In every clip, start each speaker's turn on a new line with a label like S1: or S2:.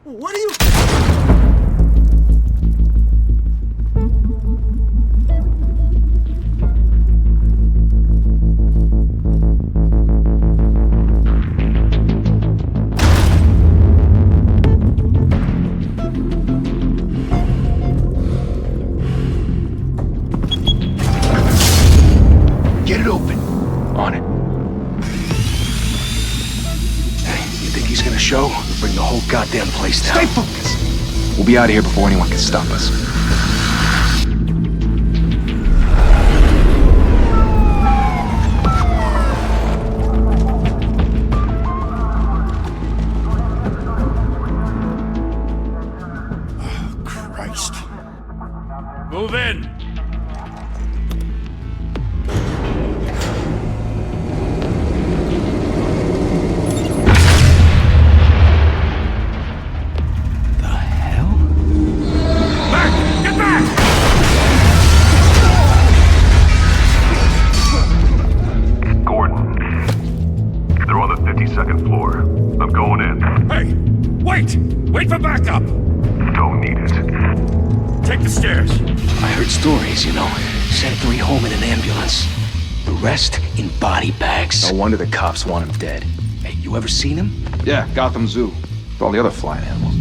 S1: What are you...
S2: Get it open. On it. Hey, you think he's gonna show? We'll bring the whole goddamn place down. Stay focused!
S3: We'll be out of here before anyone can stop us.
S2: Oh, Christ.
S4: Move in!
S5: Second floor. I'm going in.
S4: Hey! Wait! Wait for backup!
S5: Don't need it.
S4: Take the stairs.
S2: I heard stories, you know. Sent 3 home in an ambulance. The rest in body bags.
S3: No wonder the cops want him dead.
S2: Hey, you ever seen him?
S3: Yeah, Gotham Zoo. With all the other flying animals.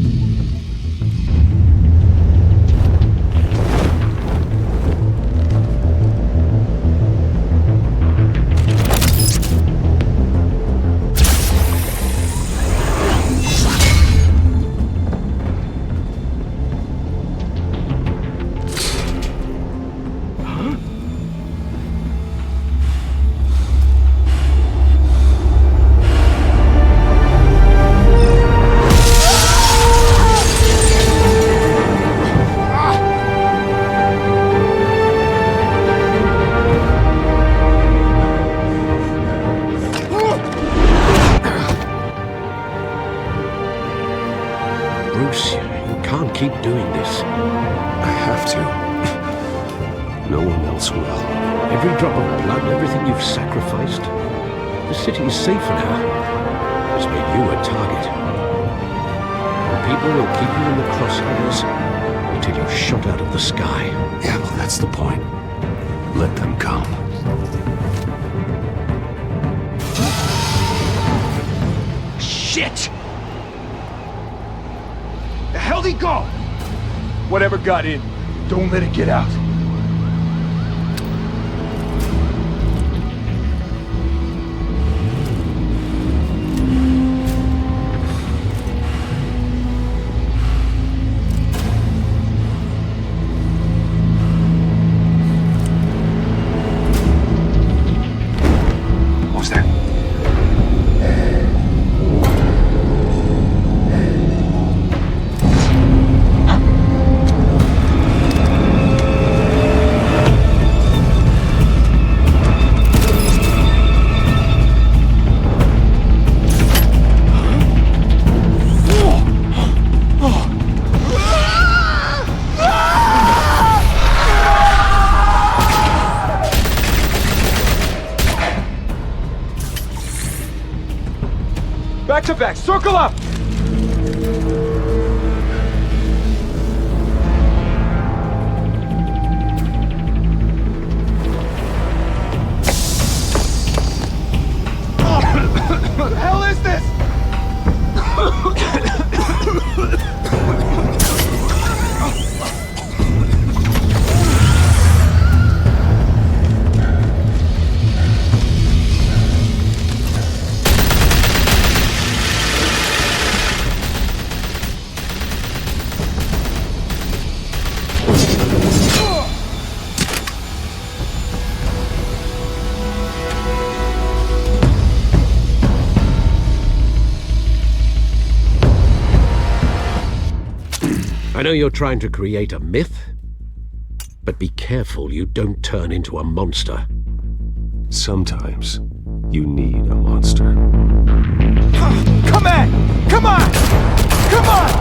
S6: Bruce, you can't keep doing this.
S7: I have to. No one else will.
S6: Every drop of blood, everything you've sacrificed. The city is safe now. It's made you a target. And people will keep you in the crosshairs until you're shot out of the sky.
S7: Yeah, well, that's the point. Let them come.
S2: Shit! The hell'd he go? Whatever got in, don't let it get out.
S3: What was that?
S2: Back to back, circle up! What the hell is this?
S6: I know you're trying to create a myth, but be careful you don't turn into a monster.
S7: Sometimes you need a monster.
S2: Come on! Come on! Come on!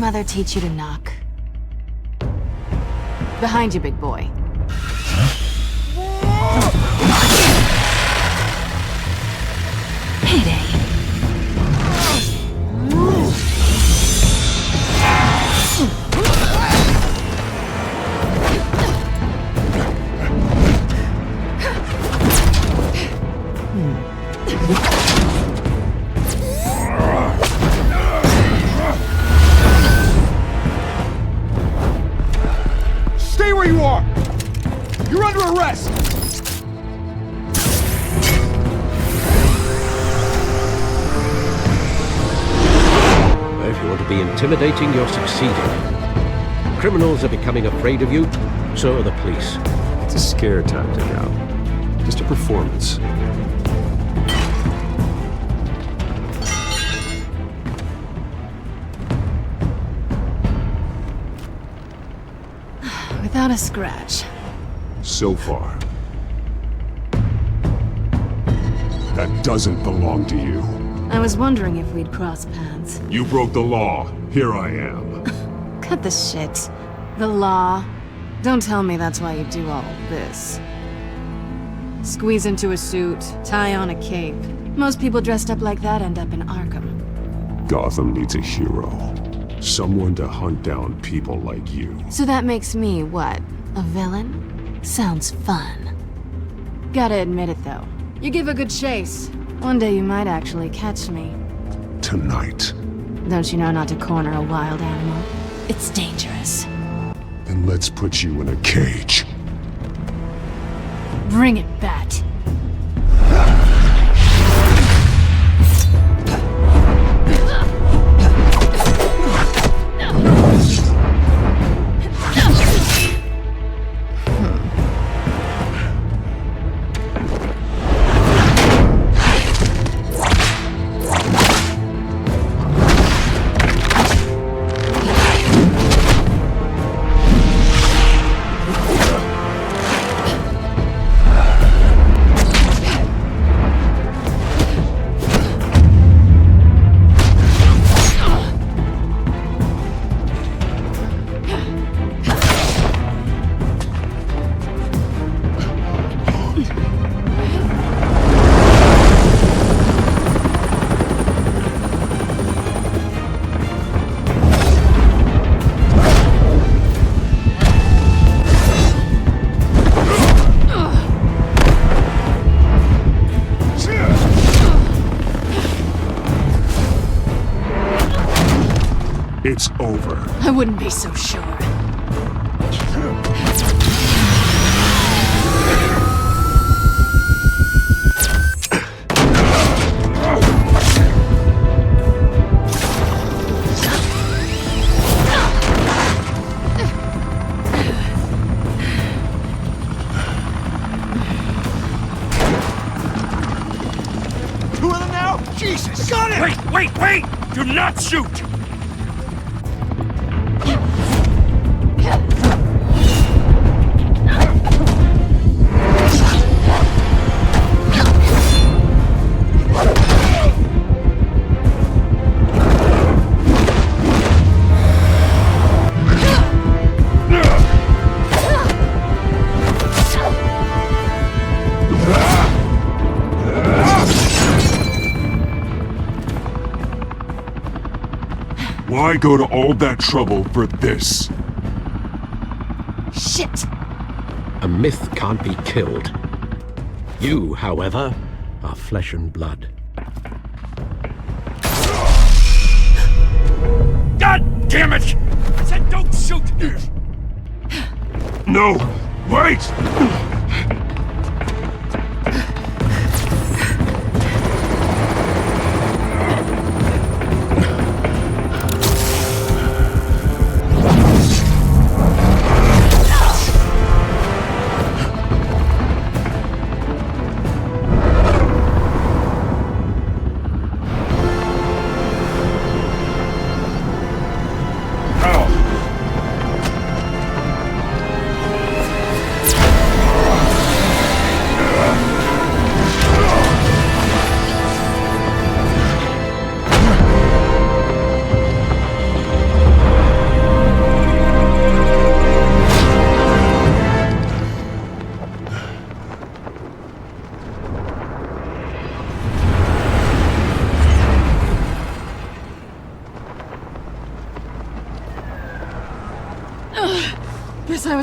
S1: mother teach you to knock? Behind you, big boy. Payday.
S7: Stay where you are! You're under arrest!
S6: If you want to be intimidating, you're succeeding. Criminals are becoming afraid of you, so are the police.
S7: It's a scare tactic, Al. Just a performance.
S1: Without a scratch.
S8: So far. That doesn't belong to you.
S1: I was wondering if we'd cross paths.
S8: You broke the law. Here I am.
S1: Cut the shit. The law. Don't tell me that's why you do all this. Squeeze into a suit, tie on a cape. Most people dressed up like that end up in Arkham.
S8: Gotham needs a hero. Someone to hunt down people like you.
S1: So that makes me, what, a villain? Sounds fun. Gotta admit it, though. You give a good chase. One day you might actually catch me.
S8: Tonight.
S1: Don't you know not to corner a wild animal? It's dangerous.
S8: Then let's put you in a cage.
S1: Bring it, Bat.
S8: It's over.
S1: I wouldn't be so sure.
S7: Two of them now? Jesus! Got it!
S4: Wait! Do not shoot!
S8: Why go to all that trouble for this?
S1: Shit!
S6: A myth can't be killed. You, however, are flesh and blood.
S4: God damn it! I said don't shoot!
S8: No! Wait!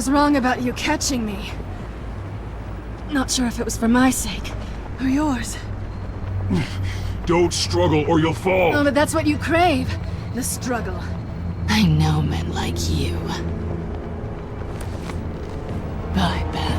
S1: was wrong about you catching me. Not sure if it was for my sake, or yours.
S8: Don't struggle or you'll fall!
S1: Oh, but that's what you crave. The struggle. I know men like you. I bet.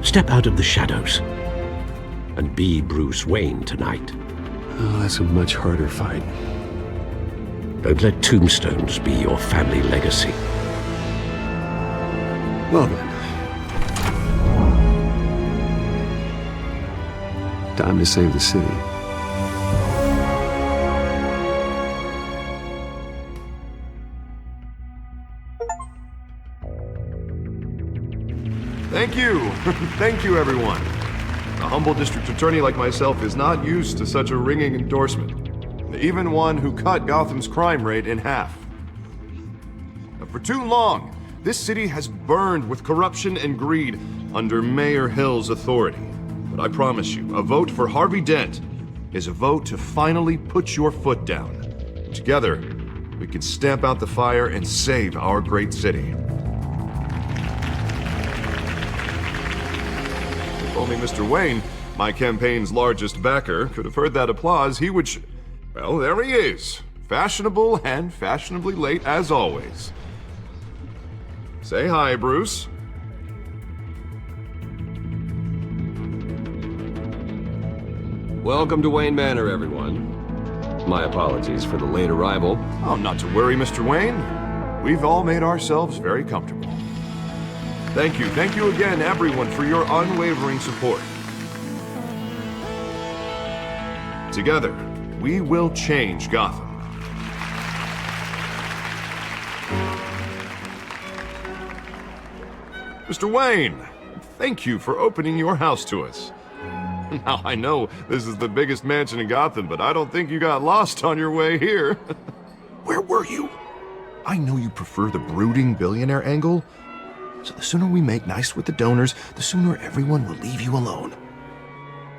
S6: Step out of the shadows and be Bruce Wayne tonight.
S7: Oh, that's a much harder fight.
S6: Don't let tombstones be your family legacy.
S7: Well then. Time to save the city.
S9: Thank you. Thank you, everyone. A humble district attorney like myself is not used to such a ringing endorsement. Even one who cut Gotham's crime rate in half. For too long, this city has burned with corruption and greed under Mayor Hill's authority. But I promise you, a vote for Harvey Dent is a vote to finally put your foot down. Together, we can stamp out the fire and save our great city. If only Mr. Wayne, my campaign's largest backer, could have heard that applause, he would well, there he is. Fashionable and fashionably late as always. Say hi, Bruce.
S10: Welcome to Wayne Manor, everyone. My apologies for the late arrival.
S9: Oh, not to worry, Mr. Wayne. We've all made ourselves very comfortable. Thank you again, everyone, for your unwavering support. Together, we will change Gotham. Mr. Wayne, thank you for opening your house to us. Now, I know this is the biggest mansion in Gotham, but I don't think you got lost on your way here. Where were you? I know you prefer the brooding billionaire angle, so the sooner we make nice with the donors, the sooner everyone will leave you alone.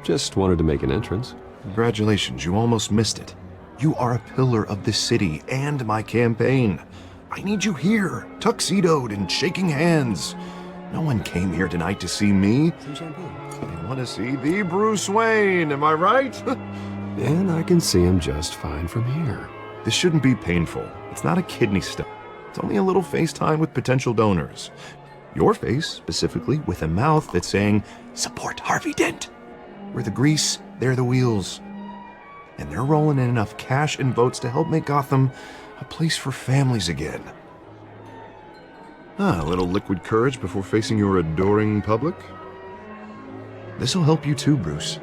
S10: Just wanted to make an entrance.
S9: Congratulations, you almost missed it. You are a pillar of this city and my campaign. I need you here, tuxedoed and shaking hands. No one came here tonight to see me. They want to see the Bruce Wayne, am I right?
S7: And I can see him just fine from here.
S9: This shouldn't be painful. It's not a kidney stone. It's only a little FaceTime with potential donors. Your face, specifically, with a mouth that's saying, support Harvey Dent. We're the grease, they're the wheels. And they're rolling in enough cash and votes to help make Gotham a place for families again. A little liquid courage before facing your adoring public. This'll help you too, Bruce.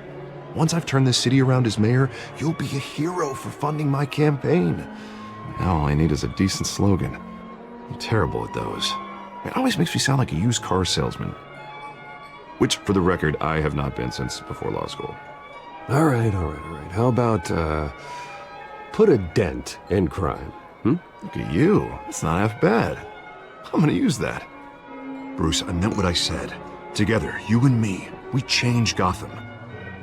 S9: Once I've turned this city around as mayor, you'll be a hero for funding my campaign. Now all I need is a decent slogan. I'm terrible at those. It always makes me sound like a used car salesman. Which, for the record, I have not been since before law school.
S10: All right. How about, put a dent in crime,
S9: Look at you. That's not half bad. I'm gonna use that. Bruce, I meant what I said. Together, you and me, we change Gotham.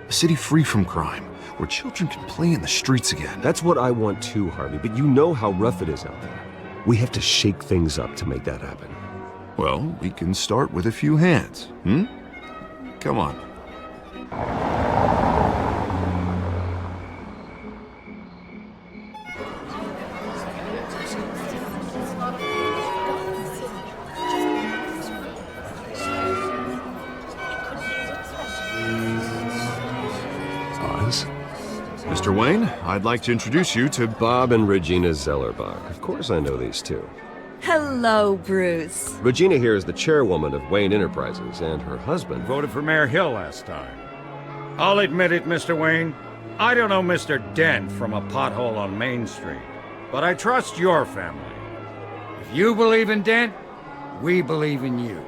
S9: A city free from crime, where children can play in the streets again.
S10: That's what I want too, Harvey, but you know how rough it is out there. We have to shake things up to make that happen.
S9: Well, we can start with a few hands, Come on.
S7: Oz?
S9: Mr. Wayne, I'd like to introduce you to
S10: Bob and Regina Zellerbach. Of course I know these two.
S11: Hello, Bruce.
S10: Regina here is the chairwoman of Wayne Enterprises, and her husband
S4: Voted for Mayor Hill last time. I'll admit it, Mr. Wayne. I don't know Mr. Dent from a pothole on Main Street, but I trust your family. If you believe in Dent, we believe in you.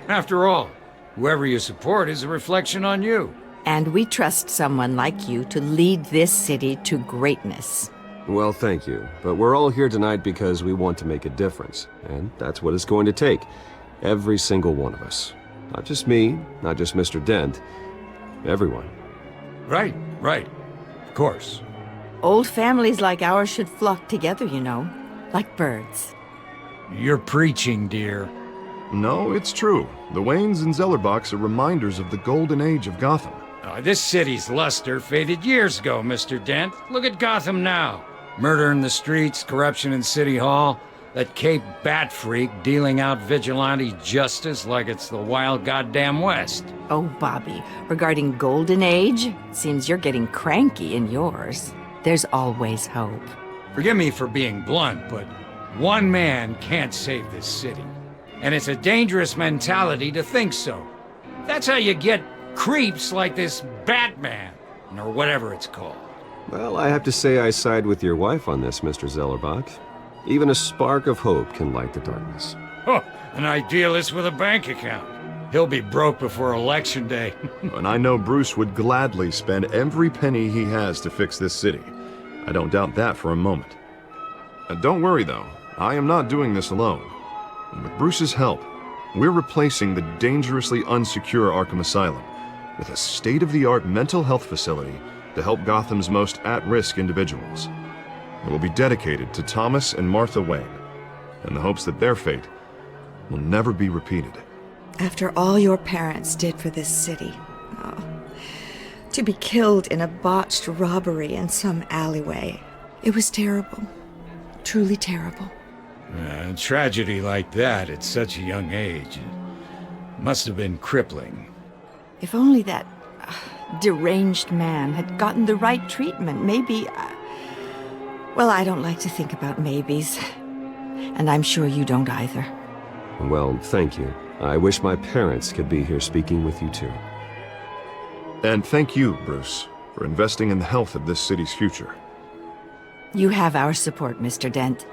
S4: After all, whoever you support is a reflection on you.
S11: And we trust someone like you to lead this city to greatness.
S10: Well, thank you. But we're all here tonight because we want to make a difference. And that's what it's going to take. Every single one of us. Not just me, not just Mr. Dent. Everyone.
S4: Right. Of course.
S11: Old families like ours should flock together, you know, like birds.
S4: You're preaching, dear.
S9: No, it's true. The Waynes and Zellerbachs are reminders of the golden age of Gotham.
S4: This city's luster faded years ago, Mr. Dent. Look at Gotham now. Murder in the streets, corruption in City Hall, that Cape Bat freak dealing out vigilante justice like it's the wild goddamn West.
S11: Oh, Bobby, regarding Golden Age, seems you're getting cranky in yours. There's always hope.
S4: Forgive me for being blunt, but one man can't save this city. And it's a dangerous mentality to think so. That's how you get creeps like this Batman, or whatever it's called.
S10: Well, I have to say I side with your wife on this, Mr. Zellerbach. Even a spark of hope can light the darkness.
S4: Oh, an idealist with a bank account. He'll be broke before Election Day.
S9: And I know Bruce would gladly spend every penny he has to fix this city. I don't doubt that for a moment. Don't worry, though. I am not doing this alone. And with Bruce's help, we're replacing the dangerously unsecure Arkham Asylum with a state-of-the-art mental health facility to help Gotham's most at-risk individuals. It will be dedicated to Thomas and Martha Wayne, in the hopes that their fate will never be repeated.
S12: After all your parents did for this city, to be killed in a botched robbery in some alleyway, it was terrible. Truly terrible.
S4: A tragedy like that at such a young age must have been crippling.
S11: If only that deranged man had gotten the right treatment, maybe... well, I don't like to think about maybes. And I'm sure you don't either.
S10: Well, thank you. I wish my parents could be here speaking with you too.
S9: And thank you, Bruce, for investing in the health of this city's future.
S11: You have our support, Mr. Dent.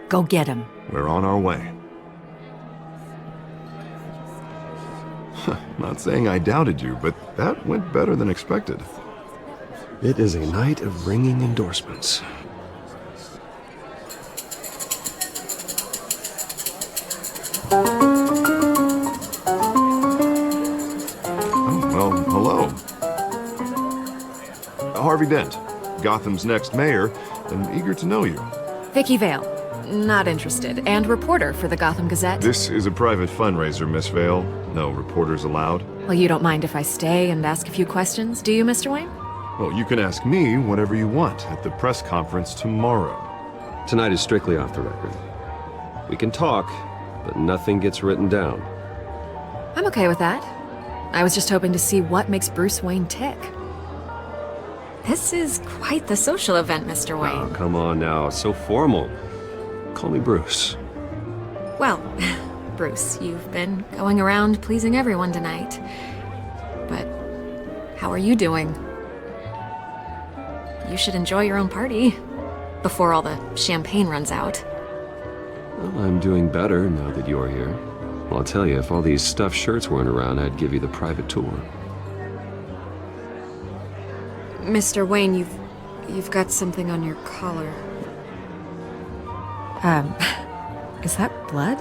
S11: Go get him.
S9: We're on our way. Not saying I doubted you, but that went better than expected.
S10: It is a night of ringing endorsements.
S9: Oh, well, hello. Harvey Dent, Gotham's next mayor, and eager to know you.
S1: Vicky Vale. Not interested. And reporter for the Gotham Gazette.
S9: This is a private fundraiser, Miss Vale. No reporters allowed.
S1: Well, you don't mind if I stay and ask a few questions, do you, Mr. Wayne?
S9: Well, you can ask me whatever you want at the press conference tomorrow.
S10: Tonight is strictly off the record. We can talk, but nothing gets written down.
S1: I'm okay with that. I was just hoping to see what makes Bruce Wayne tick. This is quite the social event, Mr. Wayne.
S10: Oh, come on now. So formal. Call me Bruce.
S1: Well, Bruce, you've been going around pleasing everyone tonight. But how are you doing? You should enjoy your own party before all the champagne runs out.
S10: Well, I'm doing better now that you're here. Well, I'll tell you, if all these stuffed shirts weren't around, I'd give you the private tour.
S1: Mr. Wayne, you've got something on your collar. Is that blood?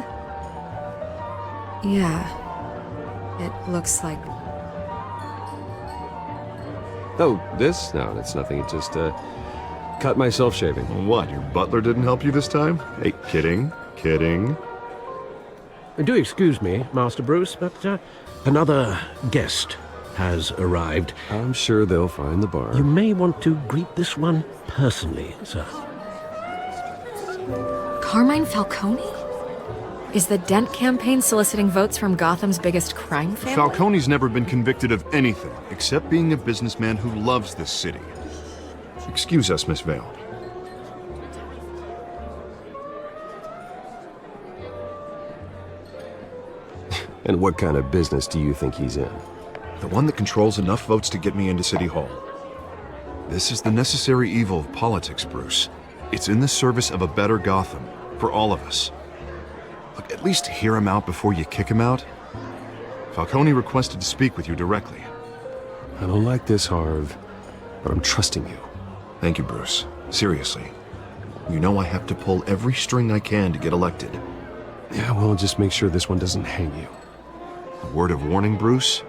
S1: Yeah. It looks like...
S10: Oh, this? No, that's nothing. It just, cut myself shaving.
S9: What, your butler didn't help you this time? Hey, kidding.
S6: Do excuse me, Master Bruce, but another guest has arrived.
S10: I'm sure they'll find the bar.
S6: You may want to greet this one personally, sir.
S1: Carmine Falcone? Is the Dent campaign soliciting votes from Gotham's biggest crime family?
S9: Falcone's never been convicted of anything except being a businessman who loves this city. Excuse us, Miss Vale.
S10: And what kind of business do you think he's in?
S9: The one that controls enough votes to get me into City Hall. This is the necessary evil of politics, Bruce. It's in the service of a better Gotham, for all of us. Look, at least hear him out before you kick him out. Falcone requested to speak with you directly.
S10: I don't like this, Harv, but I'm trusting you.
S9: Thank you, Bruce. Seriously. You know I have to pull every string I can to get elected.
S6: Yeah, well, just make sure this one doesn't hang you.
S9: A word of warning, Bruce?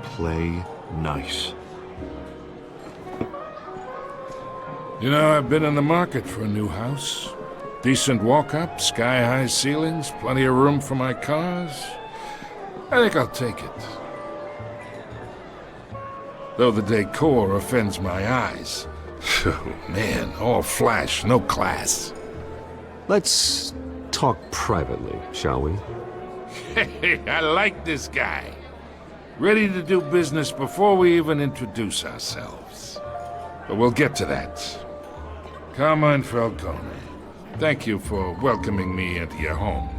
S9: Play nice.
S13: You know, I've been in the market for a new house. Decent walk-up, sky-high ceilings, plenty of room for my cars. I think I'll take it. Though the decor offends my eyes. Oh, man, all flash, no class.
S10: Let's talk privately, shall we?
S13: Hey, I like this guy. Ready to do business before we even introduce ourselves. But we'll get to that. Carmine Falcone, thank you for welcoming me into your home.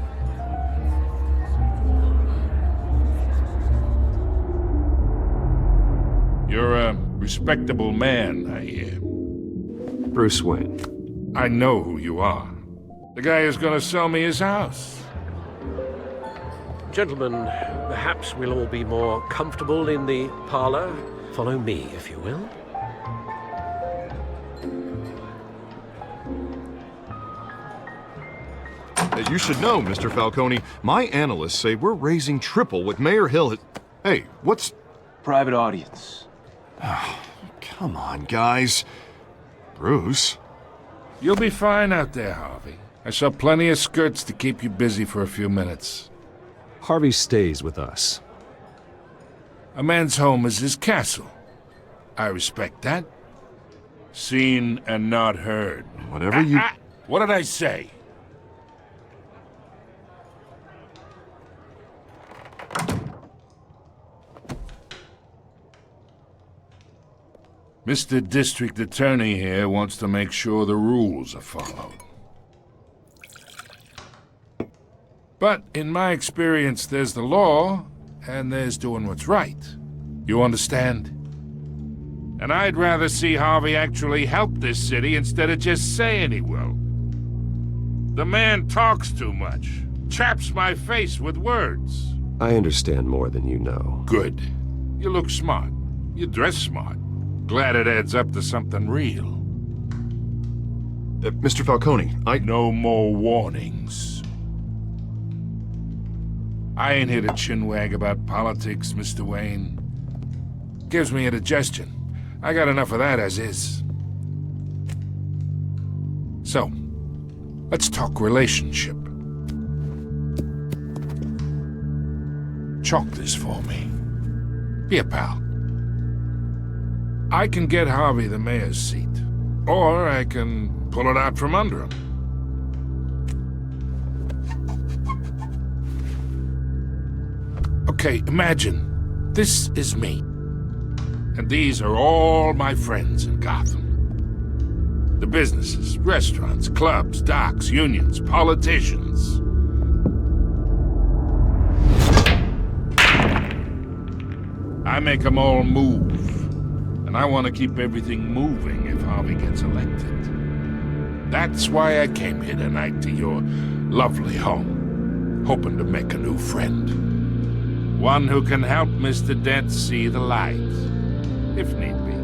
S13: You're a respectable man, I hear.
S10: Bruce Wayne.
S13: I know who you are. The guy who's gonna sell me his house.
S6: Gentlemen, perhaps we'll all be more comfortable in the parlor. Follow me, if you will.
S9: You should know, Mr. Falcone, my analysts say we're raising triple what Mayor Hill has... Hey, what's...
S2: Private audience.
S9: Come on, guys. Bruce?
S13: You'll be fine out there, Harvey. I saw plenty of skirts to keep you busy for a few minutes.
S10: Harvey stays with us.
S13: A man's home is his castle. I respect that. Seen and not heard.
S9: Whatever you...
S13: What did I say? Mr. District Attorney here wants to make sure the rules are followed. But in my experience, there's the law, and there's doing what's right. You understand? And I'd rather see Harvey actually help this city instead of just saying he will. The man talks too much, chaps my face with words.
S10: I understand more than you know.
S13: Good. You look smart. You dress smart. Glad it adds up to something real.
S9: Mr. Falcone,
S13: No more warnings. I ain't here to chinwag about politics, Mr. Wayne. Gives me indigestion. I got enough of that as is. So, let's talk relationship. Chalk this for me. Be a pal. I can get Harvey the mayor's seat, or I can pull it out from under him. Okay, imagine this is me, and these are all my friends in Gotham. The businesses, restaurants, clubs, docks, unions, politicians. I make them all move. And I want to keep everything moving if Harvey gets elected. That's why I came here tonight to your lovely home, hoping to make a new friend. One who can help Mr. Dent see the light, if need be.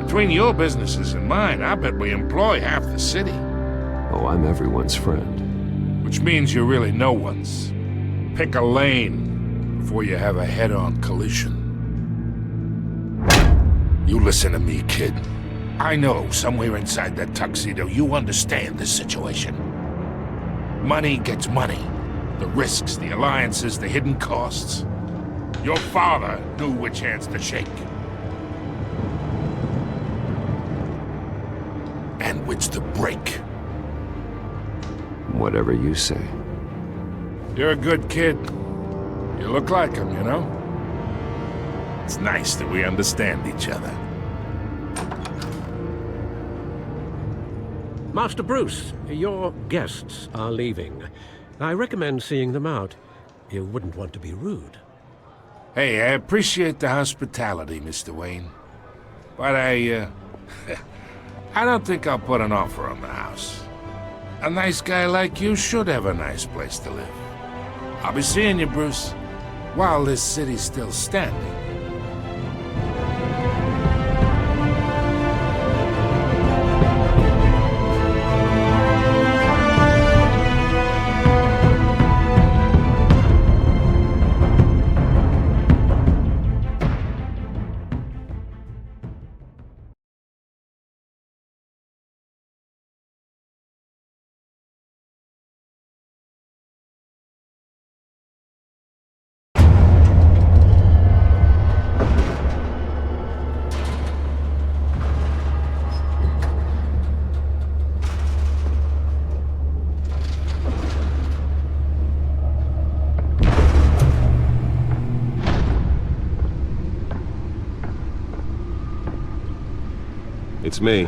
S13: Between your businesses and mine, I bet we employ half the city.
S10: Oh, I'm everyone's friend.
S13: Which means you're really no one's. Pick a lane before you have a head-on collision. You listen to me, kid. I know somewhere inside that tuxedo you understand this situation. Money gets money. The risks, the alliances, the hidden costs. Your father knew which hands to shake. And which to break.
S10: Whatever you say.
S13: You're a good kid. You look like him, you know? It's nice that we understand each other.
S6: Master Bruce, your guests are leaving. I recommend seeing them out. You wouldn't want to be rude.
S13: Hey, I appreciate the hospitality, Mr. Wayne. But I don't think I'll put an offer on the house. A nice guy like you should have a nice place to live. I'll be seeing you, Bruce, while this city's still standing.
S10: It's me.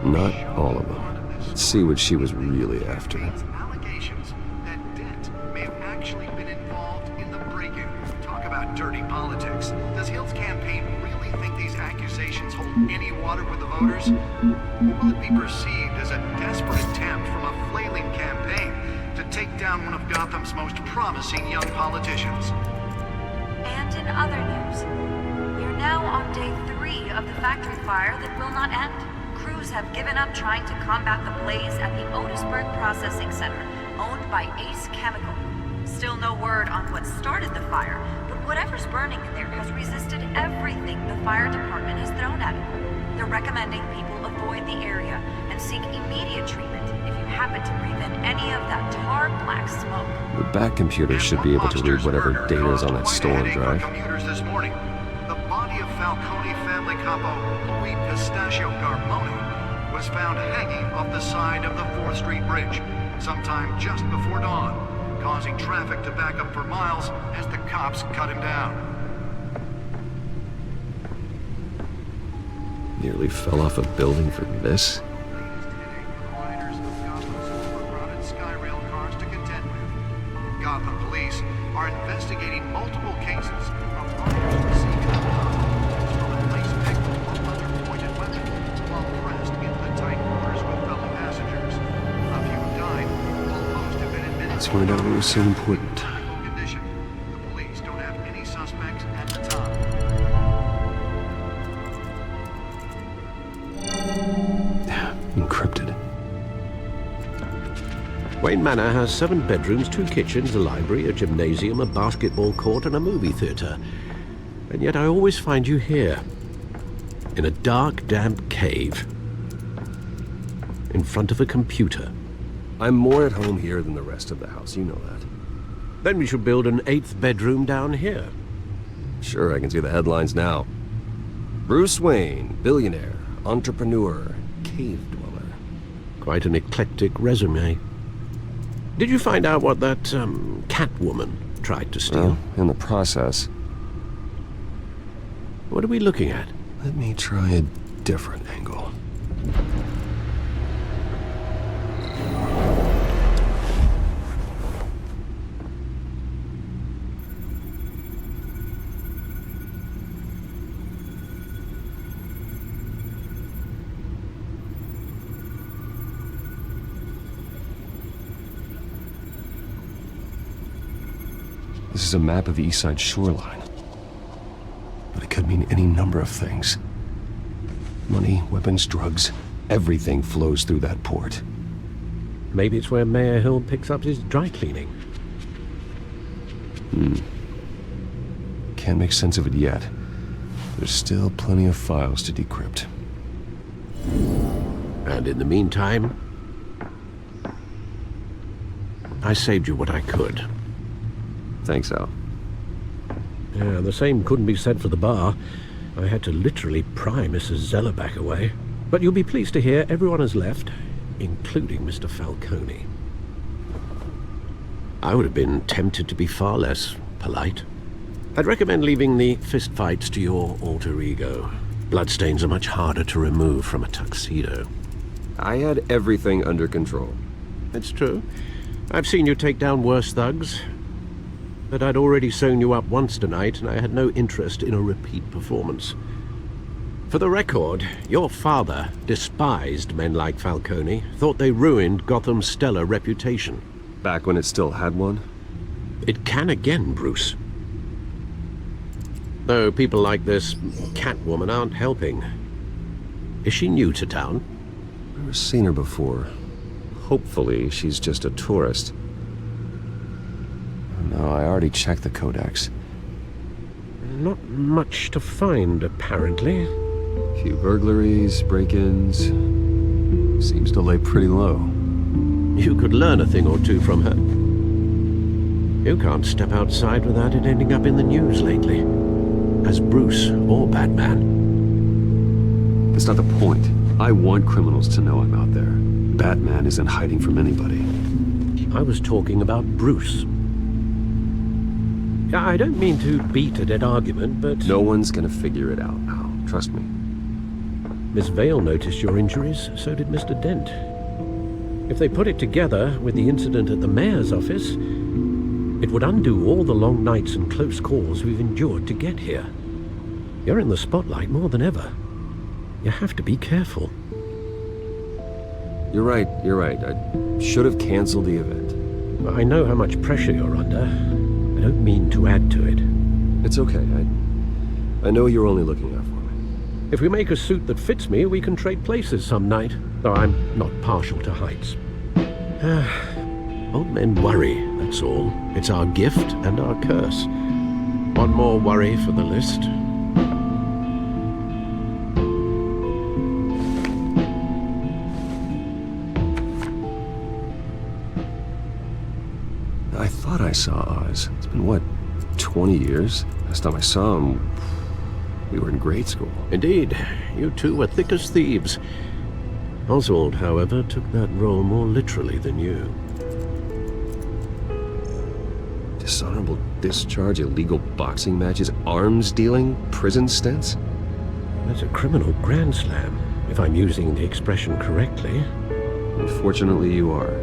S10: Not all of them. Let's see what she was really after.
S14: Allegations that Dent may have actually been involved in the break-in. Talk about dirty politics. Does Hill's campaign really think these accusations hold any water with the voters? Or will it be perceived as a desperate attempt from a flailing campaign to take down one of Gotham's most promising young politicians?
S15: And in other news, we're now on day 3 of the factory fire that will not end. Crews have given up trying to combat the blaze at the Otisburg Processing Center, owned by Ace Chemical. Still no word on what started the fire, but whatever's burning in there has resisted everything the fire department has thrown at it. They're recommending people avoid the area and seek immediate treatment if you happen to breathe in any of that tar black smoke.
S10: The back computer should be able to read whatever data is on that stolen drive.
S14: Computers this morning. The body of Falcone family capo Louis Pistachio Garmoni was found hanging off the side of the 4th Street Bridge sometime just before dawn, causing traffic to back up for miles as the cops cut him down.
S10: Nearly fell off a building for this?
S14: Gotham police are investigating multiple cases of rioters to seek replace picked or leather-pointed weapons while pressed into the tight quarters with fellow passengers. A few died, while most have been admitted.
S10: Let's find out what was so important.
S14: Condition. The police don't have any suspects at the time.
S10: Encrypted.
S6: Wayne Manor has 7 bedrooms, 2 kitchens, a library, a gymnasium, a basketball court, and a movie theater. And yet I always find you here, in a dark, damp cave, in front of a computer.
S10: I'm more at home here than the rest of the house, you know that.
S6: Then we should build an 8th bedroom down here.
S10: Sure, I can see the headlines now. Bruce Wayne, billionaire, entrepreneur, cave dweller.
S6: Quite an eclectic resume. Did you find out what that, Catwoman tried to steal?
S10: Well, in the process.
S6: What are we looking at?
S10: Let me try a different angle. This is a map of the East Side shoreline. But it could mean any number of things. Money, weapons, drugs, everything flows through that port.
S6: Maybe it's where Mayor Hill picks up his dry cleaning.
S10: Can't make sense of it yet. There's still plenty of files to decrypt.
S6: And in the meantime, I saved you what I could.
S10: Thanks, Al.
S6: Yeah, the same couldn't be said for the bar. I had to literally pry Mrs. Zellerback away. But you'll be pleased to hear everyone has left, including Mr. Falcone. I would have been tempted to be far less polite. I'd recommend leaving the fistfights to your alter ego. Bloodstains are much harder to remove from a tuxedo.
S10: I had everything under control.
S6: It's true. I've seen you take down worse thugs. but I'd already sewn you up once tonight, and I had no interest in a repeat performance. For the record, your father despised men like Falcone, thought they ruined Gotham's stellar reputation.
S10: Back when it still had one?
S6: It can again, Bruce. Though people like this Catwoman aren't helping. Is she new to town?
S10: I've never seen her before. Hopefully, she's just a tourist. No, I already checked the codex.
S6: Not much to find, apparently.
S10: A few burglaries, break-ins. Seems to lay pretty low.
S6: You could learn a thing or two from her. You can't step outside without it ending up in the news lately. As Bruce or Batman.
S10: That's not the point. I want criminals to know I'm out there. Batman isn't hiding from anybody.
S6: I was talking about Bruce. I don't mean to beat a dead argument, but...
S10: No one's gonna figure it out now. Trust me.
S6: Miss Vale noticed your injuries, so did Mr. Dent. If they put it together with the incident at the mayor's office, it would undo all the long nights and close calls we've endured to get here. You're in the spotlight more than ever. You have to be careful.
S10: You're right. I should have canceled the event.
S6: I know how much pressure you're under. I don't mean to add to it.
S10: It's okay. I know you're only looking out for me.
S6: If we make a suit that fits me, we can trade places some night, though I'm not partial to heights. Old men worry, that's all. It's our gift and our curse. One more worry for the list.
S10: I thought I saw Oz. It's been, what, 20 years? Last time I saw him, we were in grade school.
S6: Indeed. You two were thick as thieves. Oswald, however, took that role more literally than you.
S10: Dishonorable discharge, illegal boxing matches, arms dealing, prison stints?
S6: That's a criminal grand slam, if I'm using the expression correctly.
S10: Unfortunately, you are.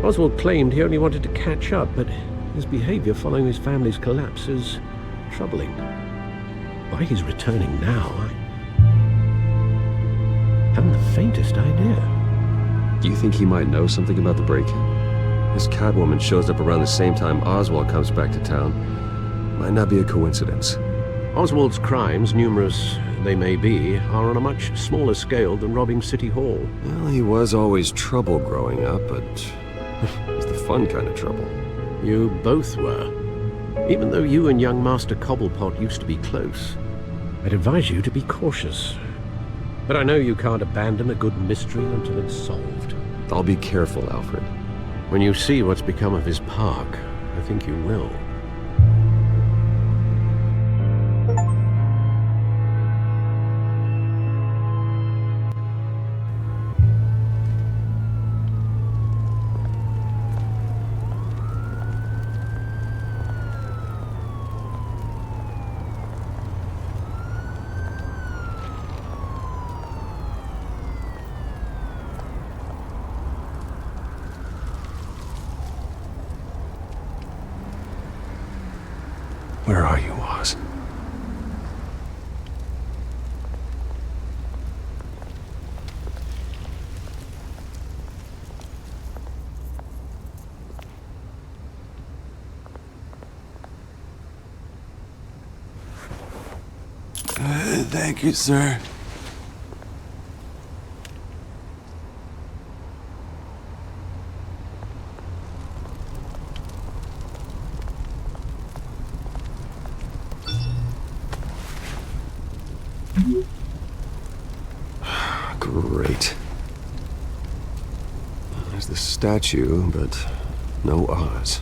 S6: Oswald claimed he only wanted to catch up, but his behavior following his family's collapse is troubling. Why he's returning now, I haven't the faintest idea.
S10: Do you think he might know something about the break-in? This Catwoman shows up around the same time Oswald comes back to town. Might not be a coincidence.
S6: Oswald's crimes, numerous they may be, are on a much smaller scale than robbing City Hall.
S10: Well, he was always trouble growing up, but it's the fun kind of trouble.
S6: You both were. Even though you and young Master Cobblepot used to be close, I'd advise you to be cautious. But I know you can't abandon a good mystery until it's solved.
S10: I'll be careful, Alfred.
S6: When you see what's become of his park, I think you will.
S10: Where are you, Oz?
S7: Thank you, sir.
S10: Great. There's the statue, but no Oz.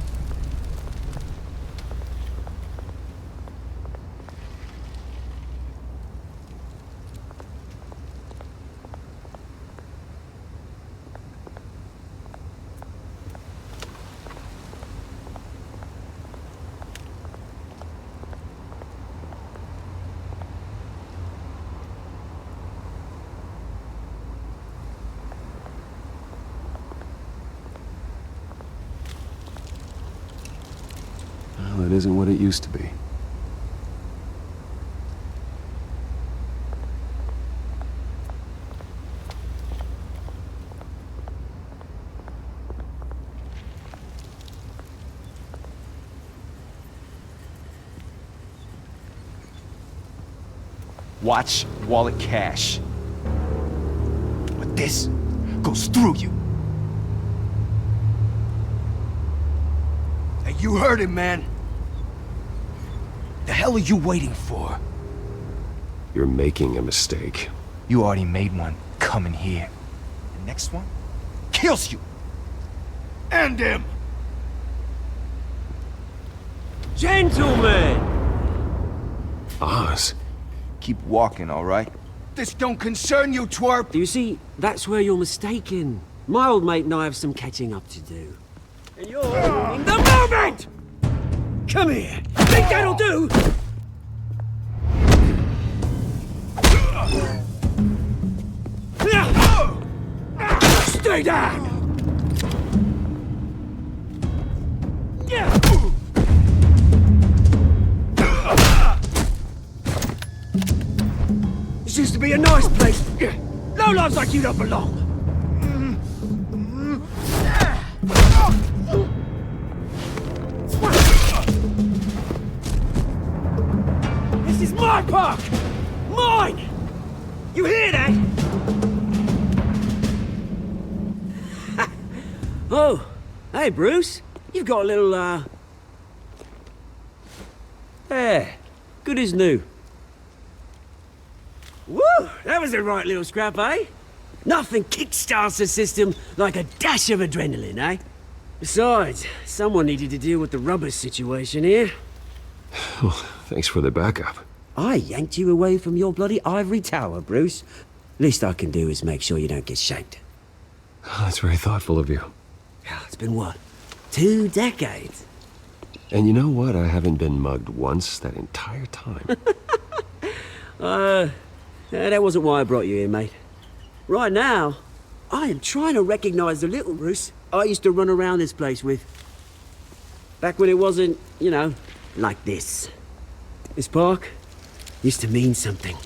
S10: isn't what it used to be.
S2: Watch wallet cash. But this goes through you. Hey, you heard it, man. The hell are you waiting for?
S10: You're making a mistake.
S2: You already made one coming here. The next one kills you. And him.
S16: Gentlemen!
S10: Oz.
S2: Keep walking, all right? This don't concern you, twerp!
S16: You see, that's where you're mistaken. My old mate and I have some catching up to do. And you're in the moment! Come here! Think that'll do? Stay down! This used to be a nice place. No lives like you don't belong. This is my park! Mine! You hear that? Oh, hey Bruce. You've got a little, Yeah, good as new. Woo! That was a right little scrap, eh? Nothing kickstarts the system like a dash of adrenaline, eh? Besides, someone needed to deal with the rubber situation here.
S10: Well, thanks for the backup.
S16: I yanked you away from your bloody ivory tower, Bruce. Least I can do is make sure you don't get shanked.
S10: Oh, that's very thoughtful of you.
S16: It's been what? 2 decades?
S10: And you know what? I haven't been mugged once that entire time.
S16: That wasn't why I brought you here, mate. Right now, I am trying to recognize the little Bruce I used to run around this place with. Back when it wasn't, you know, like this. This park used to mean something.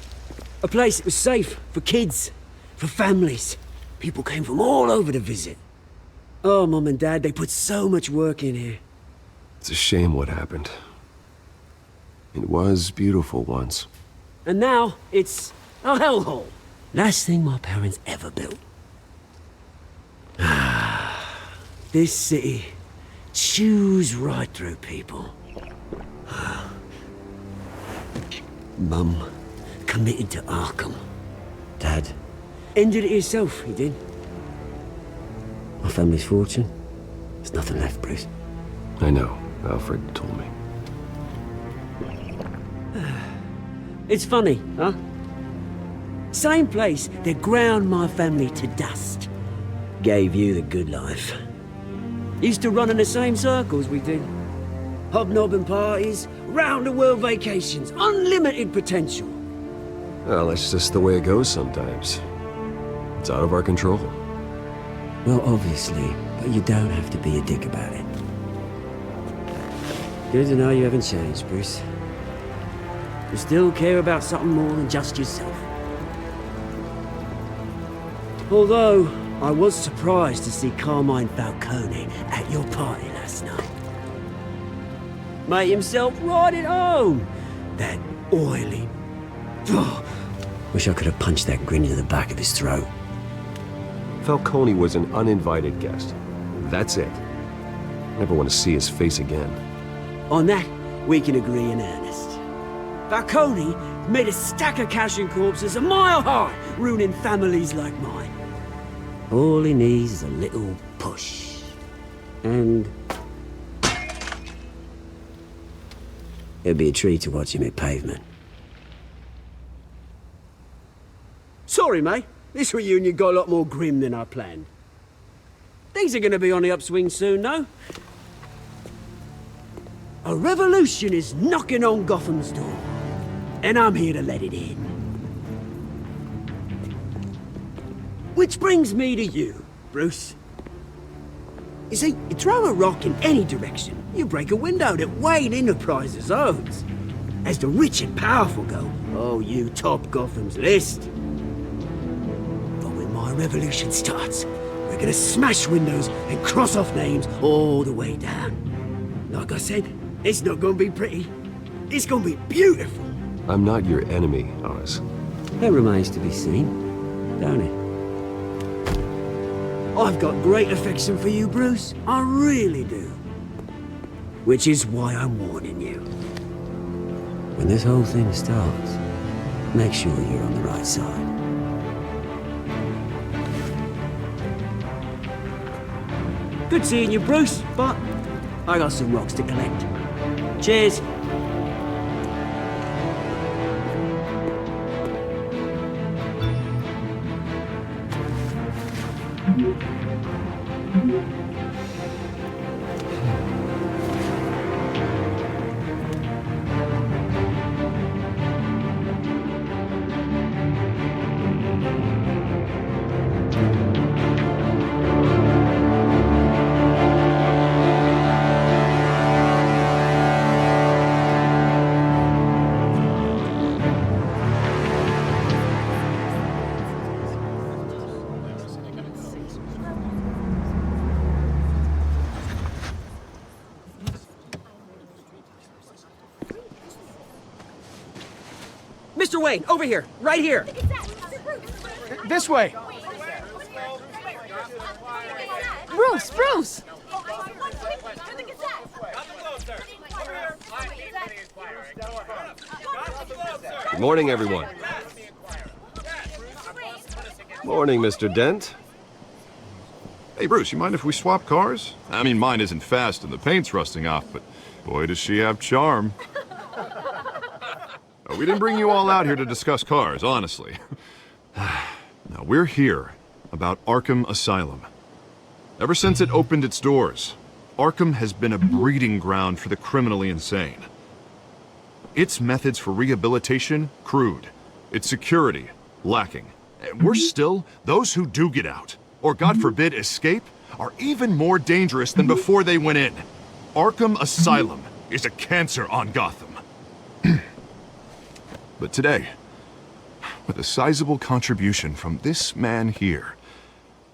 S16: A place that was safe for kids, for families. People came from all over to visit. Oh, Mum and Dad, they put so much work in here.
S10: It's a shame what happened. It was beautiful once.
S16: And now, it's a hellhole. Last thing my parents ever built. This city chews right through people. Mum committed to Arkham. Dad ended it himself, he did. My family's fortune, there's nothing left, Bruce.
S10: I know. Alfred told me.
S16: It's funny, huh? Same place that ground my family to dust. Gave you the good life. Used to run in the same circles we did. Hobnobbing parties, round-the-world vacations, unlimited potential.
S10: Well, that's just the way it goes sometimes. It's out of our control.
S16: Well, obviously, but you don't have to be a dick about it. Good to know you haven't changed, Bruce. You still care about something more than just yourself. Although, I was surprised to see Carmine Falcone at your party last night. Made himself right at home. That oily... Oh, wish I could have punched that grin into the back of his throat.
S10: Falcone was an uninvited guest. That's it. Never want to see his face again.
S16: On that, we can agree in earnest. Falcone made a stack of cash and corpses a mile high, ruining families like mine. All he needs is a little push. And... it'd be a treat to watch him hit pavement. Sorry, mate. This reunion got a lot more grim than I planned. Things are gonna be on the upswing soon, though. A revolution is knocking on Gotham's door. And I'm here to let it in. Which brings me to you, Bruce. You see, you throw a rock in any direction, you break a window that Wayne Enterprises owns. As the rich and powerful go, oh, you top Gotham's list. But when my revolution starts, we're gonna smash windows and cross off names all the way down. Like I said, it's not gonna be pretty. It's gonna be beautiful.
S10: I'm not your enemy, Oz.
S16: That remains to be seen, don't it? I've got great affection for you, Bruce. I really do. Which is why I'm warning you. When this whole thing starts, make sure you're on the right side. Good seeing you, Bruce, but I got some rocks to collect. Cheers. Mr. Wayne, over here, right here.
S3: This way.
S1: Bruce, Bruce!
S10: Good morning, everyone. Morning, Mr. Dent.
S9: Hey, Bruce, you mind if we swap cars? I mean, mine isn't fast and the paint's rusting off, but boy, does she have charm. We didn't bring you all out here to discuss cars, honestly. Now, we're here about Arkham Asylum. Ever since it opened its doors, Arkham has been a breeding ground for the criminally insane. Its methods for rehabilitation, crude. Its security, lacking. And worse still, those who do get out, or God forbid escape, are even more dangerous than before they went in. Arkham Asylum is a cancer on Gotham. But today, with a sizable contribution from this man here,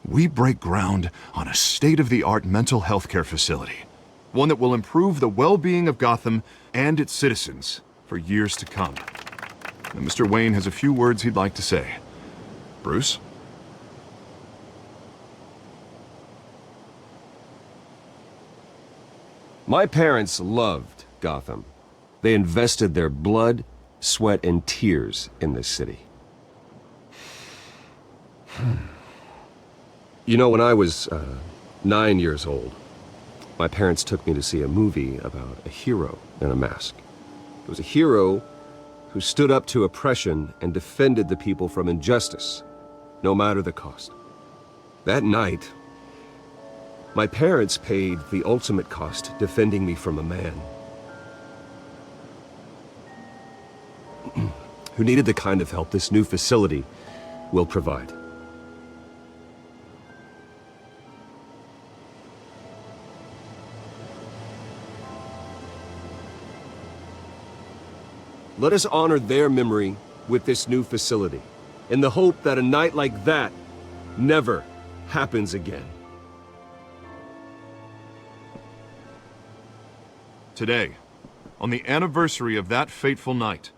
S9: we break ground on a state-of-the-art mental health care facility. One that will improve the well-being of Gotham and its citizens for years to come. And Mr. Wayne has a few words he'd like to say. Bruce?
S10: My parents loved Gotham. They invested their blood, sweat, and tears in this city. You know, when I was 9 years old, my parents took me to see a movie about a hero in a mask. It was a hero who stood up to oppression and defended the people from injustice, no matter the cost. That night, my parents paid the ultimate cost defending me from a man who needed the kind of help this new facility will provide. Let us honor their memory with this new facility, in the hope that a night like that never happens again.
S9: Today, on the anniversary of that fateful night,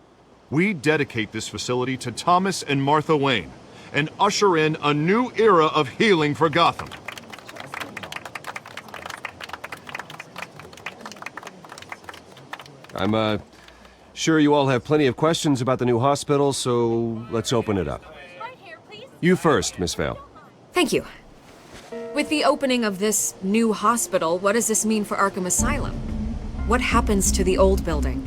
S9: we dedicate this facility to Thomas and Martha Wayne and usher in a new era of healing for Gotham.
S10: I'm sure you all have plenty of questions about the new hospital, so let's open it up. You first, Miss Vale.
S17: Thank you. With the opening of this new hospital, what does this mean for Arkham Asylum? What happens to the old building?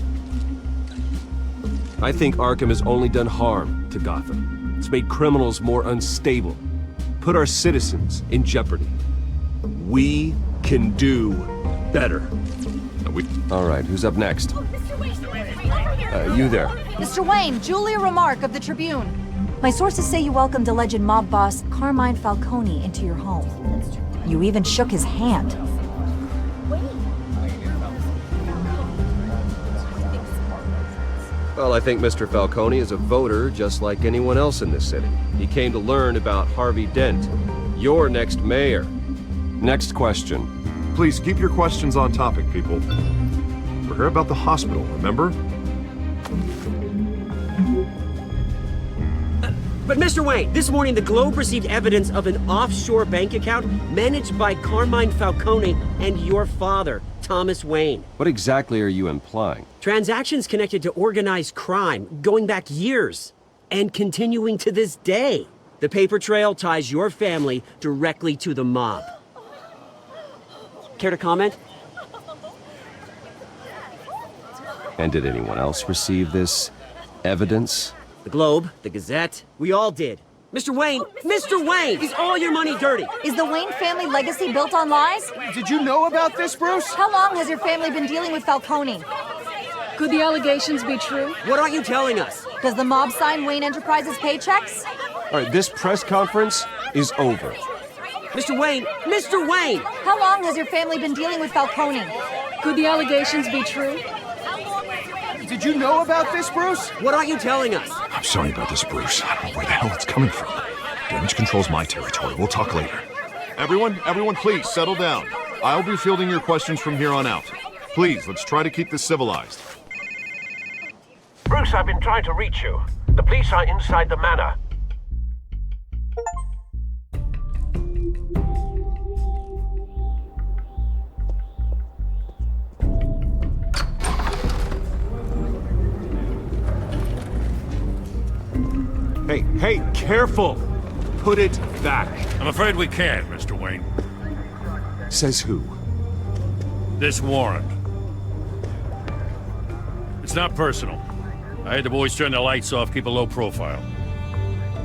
S10: I think Arkham has only done harm to Gotham. It's made criminals more unstable, put our citizens in jeopardy. We can do better. All right, who's up next? You there.
S18: Mr. Wayne, Julia Remark of the Tribune. My sources say you welcomed alleged mob boss Carmine Falcone into your home. You even shook his hand.
S10: Well, I think Mr. Falcone is a voter just like anyone else in this city. He came to learn about Harvey Dent, your next mayor. Next question.
S9: Please keep your questions on topic, people. We're here about the hospital, remember?
S16: But Mr. Wayne, this morning the Globe received evidence of an offshore bank account managed by Carmine Falcone and your father, Thomas Wayne.
S10: What exactly are you implying?
S16: Transactions connected to organized crime, going back years, and continuing to this day. The paper trail ties your family directly to the mob. Care to comment?
S10: And did anyone else receive this evidence?
S16: The Globe, the Gazette, we all did. Mr. Wayne, is all your money dirty?
S18: Is the Wayne family legacy built on lies?
S3: Did you know about this, Bruce?
S18: How long has your family been dealing with Falcone?
S1: Could the allegations be true?
S16: What aren't you telling us?
S18: Does the mob sign Wayne Enterprises paychecks?
S10: All right, this press conference is over.
S16: Mr. Wayne!
S18: How long has your family been dealing with Falcone?
S1: Could the allegations be true?
S3: Did you know about this, Bruce?
S16: What aren't you telling us?
S7: I'm sorry about this, Bruce. I don't know where the hell it's coming from. Damage control's my territory. We'll talk later.
S9: Everyone, please settle down. I'll be fielding your questions from here on out. Please, let's try to keep this civilized.
S2: Bruce, I've been trying to reach you. The police are inside the manor.
S19: Hey, careful! Put it back.
S4: I'm afraid we can't, Mr. Wayne.
S8: Says who?
S4: This warrant. It's not personal. I had the boys turn the lights off, keep a low profile.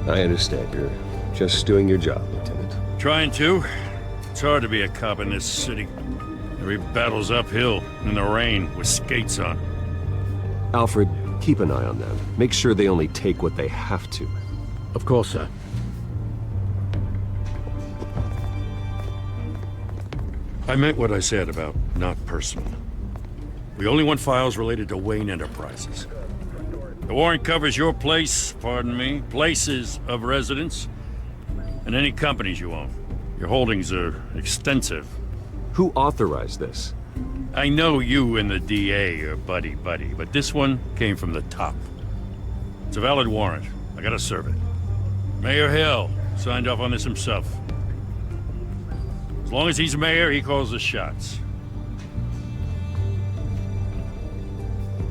S10: I understand. You're just doing your job, Lieutenant.
S4: Trying to. It's hard to be a cop in this city. Every battle's uphill, in the rain, with skates on.
S10: Alfred, keep an eye on them. Make sure they only take what they have to.
S6: Of course, sir.
S4: I meant what I said about not personal. We only want files related to Wayne Enterprises. The warrant covers your place, pardon me, places of residence, and any companies you own. Your holdings are extensive.
S10: Who authorized this?
S4: I know you and the DA are buddy-buddy, but this one came from the top. It's a valid warrant. I gotta serve it. Mayor Hill signed off on this himself. As long as he's mayor, he calls the shots.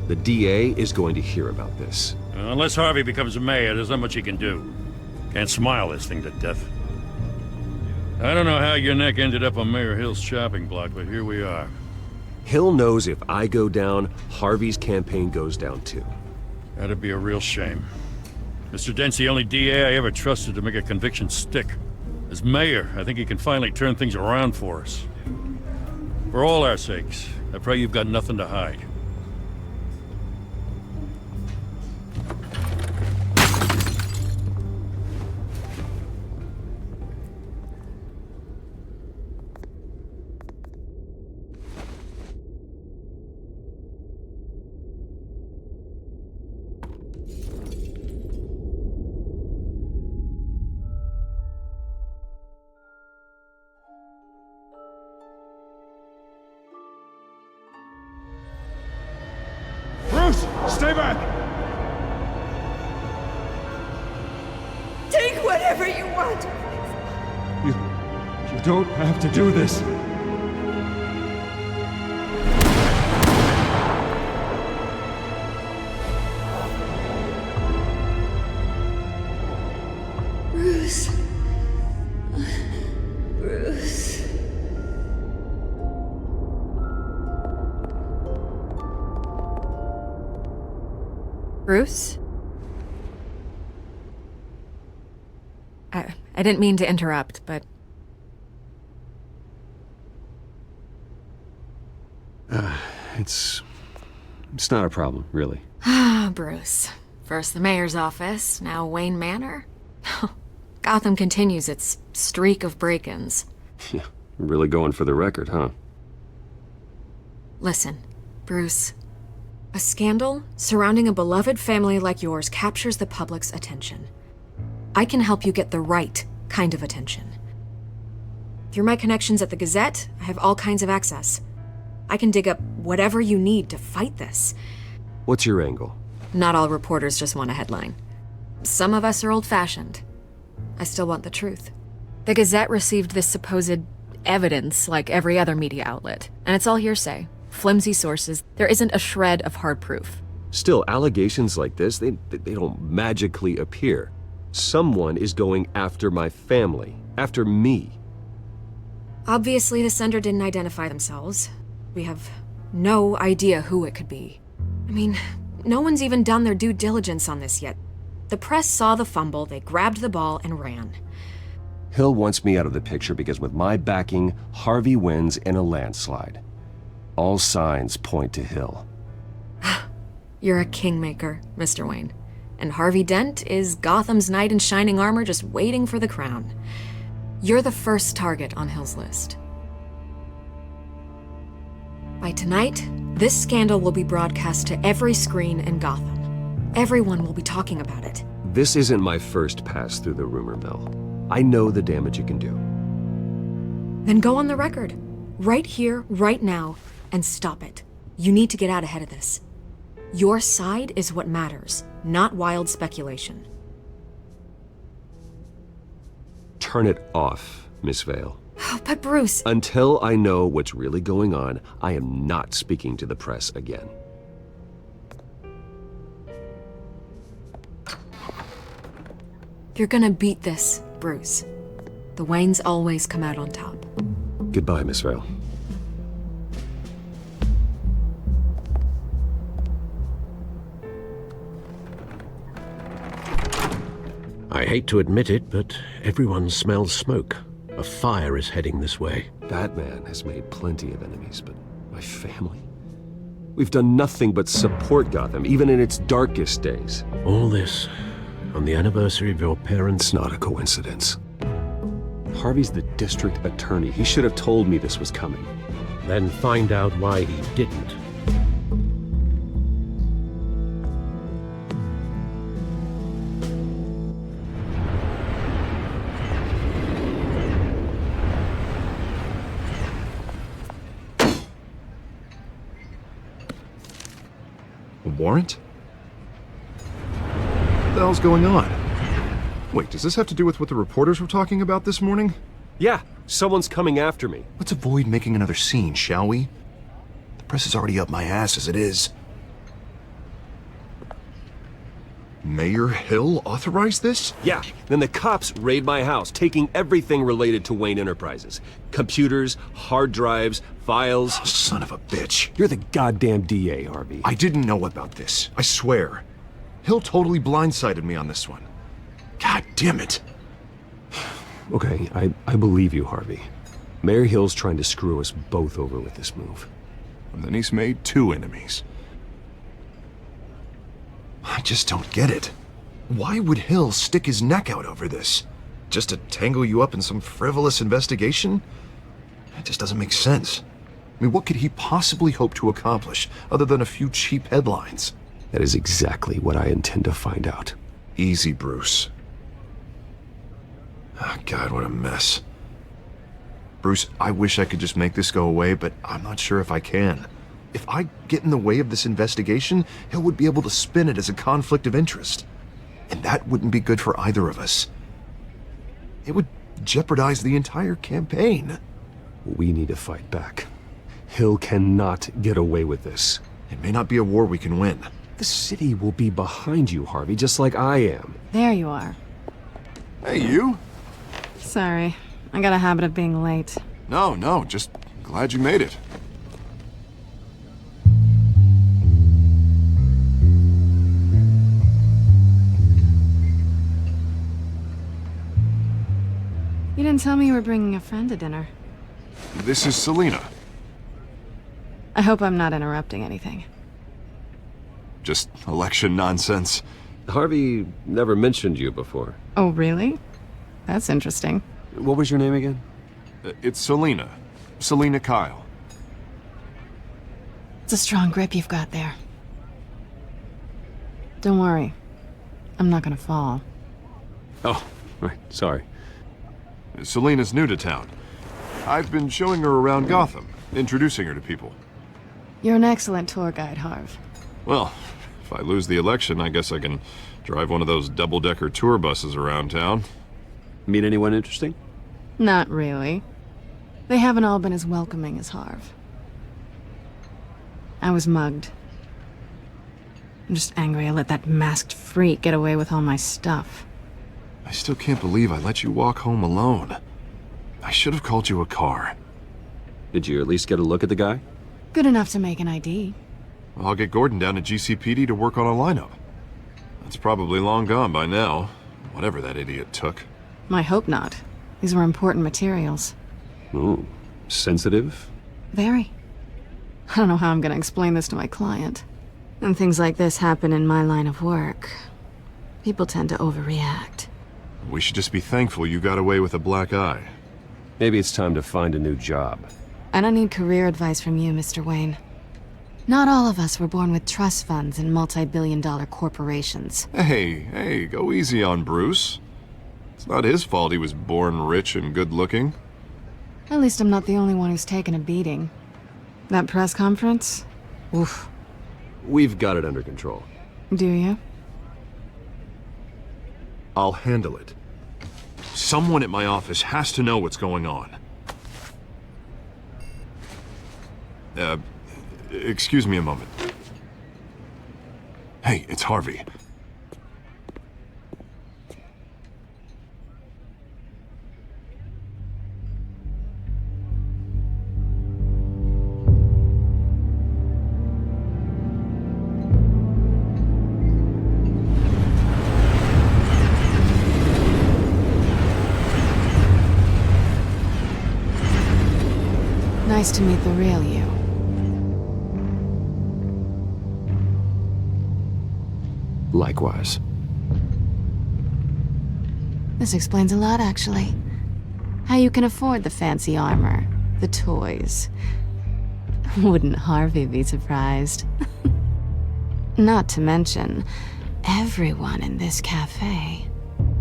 S10: The DA is going to hear about this.
S4: Unless Harvey becomes mayor, there's not much he can do. Can't smile this thing to death. I don't know how your neck ended up on Mayor Hill's chopping block, but here we are.
S10: Hill knows if I go down, Harvey's campaign goes down too.
S4: That'd be a real shame. Mr. Dent's the only DA I ever trusted to make a conviction stick. As mayor, I think he can finally turn things around for us. For all our sakes, I pray you've got nothing to hide.
S3: Stay back!
S11: Take whatever you want!
S19: You don't have to do this.
S11: Bruce. Bruce.
S17: Bruce? I didn't mean to interrupt, but...
S10: It's not a problem, really.
S17: Ah, Bruce. First the mayor's office, now Wayne Manor. Gotham continues its streak of break-ins.
S10: Yeah, really going for the record, huh?
S17: Listen, Bruce. A scandal surrounding a beloved family like yours captures the public's attention. I can help you get the right kind of attention. Through my connections at the Gazette, I have all kinds of access. I can dig up whatever you need to fight this.
S10: What's your angle?
S17: Not all reporters just want a headline. Some of us are old-fashioned. I still want the truth. The Gazette received this supposed evidence like every other media outlet, and it's all hearsay. Flimsy sources. There isn't a shred of hard proof.
S10: Still, allegations like this, they don't magically appear. Someone is going after my family, after me.
S17: Obviously, the sender didn't identify themselves. We have no idea who it could be. I mean, no one's even done their due diligence on this yet. The press saw the fumble, they grabbed the ball and ran.
S10: Hill wants me out of the picture because with my backing, Harvey wins in a landslide. All signs point to Hill.
S17: You're a kingmaker, Mr. Wayne. And Harvey Dent is Gotham's knight in shining armor just waiting for the crown. You're the first target on Hill's list. By tonight, this scandal will be broadcast to every screen in Gotham. Everyone will be talking about it.
S10: This isn't my first pass through the rumor mill. I know the damage it can do.
S17: Then go on the record. Right here, right now, and stop it. You need to get out ahead of this. Your side is what matters, not wild speculation.
S10: Turn it off, Miss Vale.
S17: Oh, but Bruce...
S10: Until I know what's really going on, I am not speaking to the press again.
S17: You're gonna beat this, Bruce. The Waynes always come out on top.
S10: Goodbye, Miss Vale.
S6: I hate to admit it, but everyone smells smoke. A fire is heading this way.
S10: Batman has made plenty of enemies, but my family? We've done nothing but support Gotham, even in its darkest days.
S6: All this on the anniversary of your parents'...
S10: It's not a coincidence. Harvey's the district attorney. He should have told me this was coming.
S6: Then find out why he didn't.
S9: A warrant? What the hell's going on? Wait, does this have to do with what the reporters were talking about this morning?
S10: Yeah, someone's coming after me.
S9: Let's avoid making another scene, shall we? The press is already up my ass as it is. Mayor Hill authorized this?
S10: Yeah, then the cops raid my house, taking everything related to Wayne Enterprises. Computers, hard drives, files.
S9: Oh, son of a bitch.
S10: You're the goddamn DA, Harvey.
S9: I didn't know about this, I swear. Hill totally blindsided me on this one. God damn it.
S10: Okay, I believe you, Harvey. Mayor Hill's trying to screw us both over with this move.
S9: And then he's made 2 enemies. I just don't get it. Why would Hill stick his neck out over this? Just to tangle you up in some frivolous investigation? It just doesn't make sense. I mean, what could he possibly hope to accomplish other than a few cheap headlines?
S10: That is exactly what I intend to find out.
S9: Easy, Bruce. Oh, God, what a mess. Bruce, I wish I could just make this go away, but I'm not sure if I can. If I get in the way of this investigation, Hill would be able to spin it as a conflict of interest. And that wouldn't be good for either of us. It would jeopardize the entire campaign.
S10: We need to fight back. Hill cannot get away with this.
S9: It may not be a war we can win.
S10: The city will be behind you, Harvey, just like I am.
S1: There you are.
S9: Hey, you.
S1: Sorry. I got a habit of being late.
S9: No, just glad you made it.
S1: You didn't tell me you were bringing a friend to dinner.
S9: This is Selina.
S1: I hope I'm not interrupting anything.
S9: Just election nonsense.
S10: Harvey never mentioned you before.
S1: Oh, really? That's interesting.
S10: What was your name again?
S9: It's Selina. Selina Kyle.
S1: It's a strong grip you've got there. Don't worry. I'm not gonna fall.
S10: Oh, right. Sorry.
S9: Selina's new to town. I've been showing her around Gotham, introducing her to people.
S1: You're an excellent tour guide, Harv.
S9: Well, if I lose the election, I guess I can drive one of those double-decker tour buses around town.
S10: Meet anyone interesting?
S1: Not really. They haven't all been as welcoming as Harv. I was mugged. I'm just angry I let that masked freak get away with all my stuff.
S9: I still can't believe I let you walk home alone. I should have called you a car.
S10: Did you at least get a look at the guy?
S1: Good enough to make an ID.
S9: Well, I'll get Gordon down to GCPD to work on a lineup. That's probably long gone by now, whatever that idiot took.
S1: I hope not. These were important materials.
S10: Ooh, sensitive?
S1: Very. I don't know how I'm gonna explain this to my client. And things like this happen in my line of work. People tend to overreact.
S9: We should just be thankful you got away with a black eye.
S10: Maybe it's time to find a new job.
S1: I don't need career advice from you, Mr. Wayne. Not all of us were born with trust funds and multi-billion-dollar corporations.
S9: Hey, go easy on Bruce. It's not his fault he was born rich and good-looking.
S1: At least I'm not the only one who's taken a beating. That press conference? Oof.
S10: We've got it under control.
S1: Do you?
S9: I'll handle it. Someone at my office has to know what's going on. Excuse me a moment. Hey, it's Harvey.
S1: Nice to meet the real you.
S10: Likewise.
S1: This explains a lot, actually. How you can afford the fancy armor, the toys. Wouldn't Harvey be surprised? Not to mention, everyone in this cafe.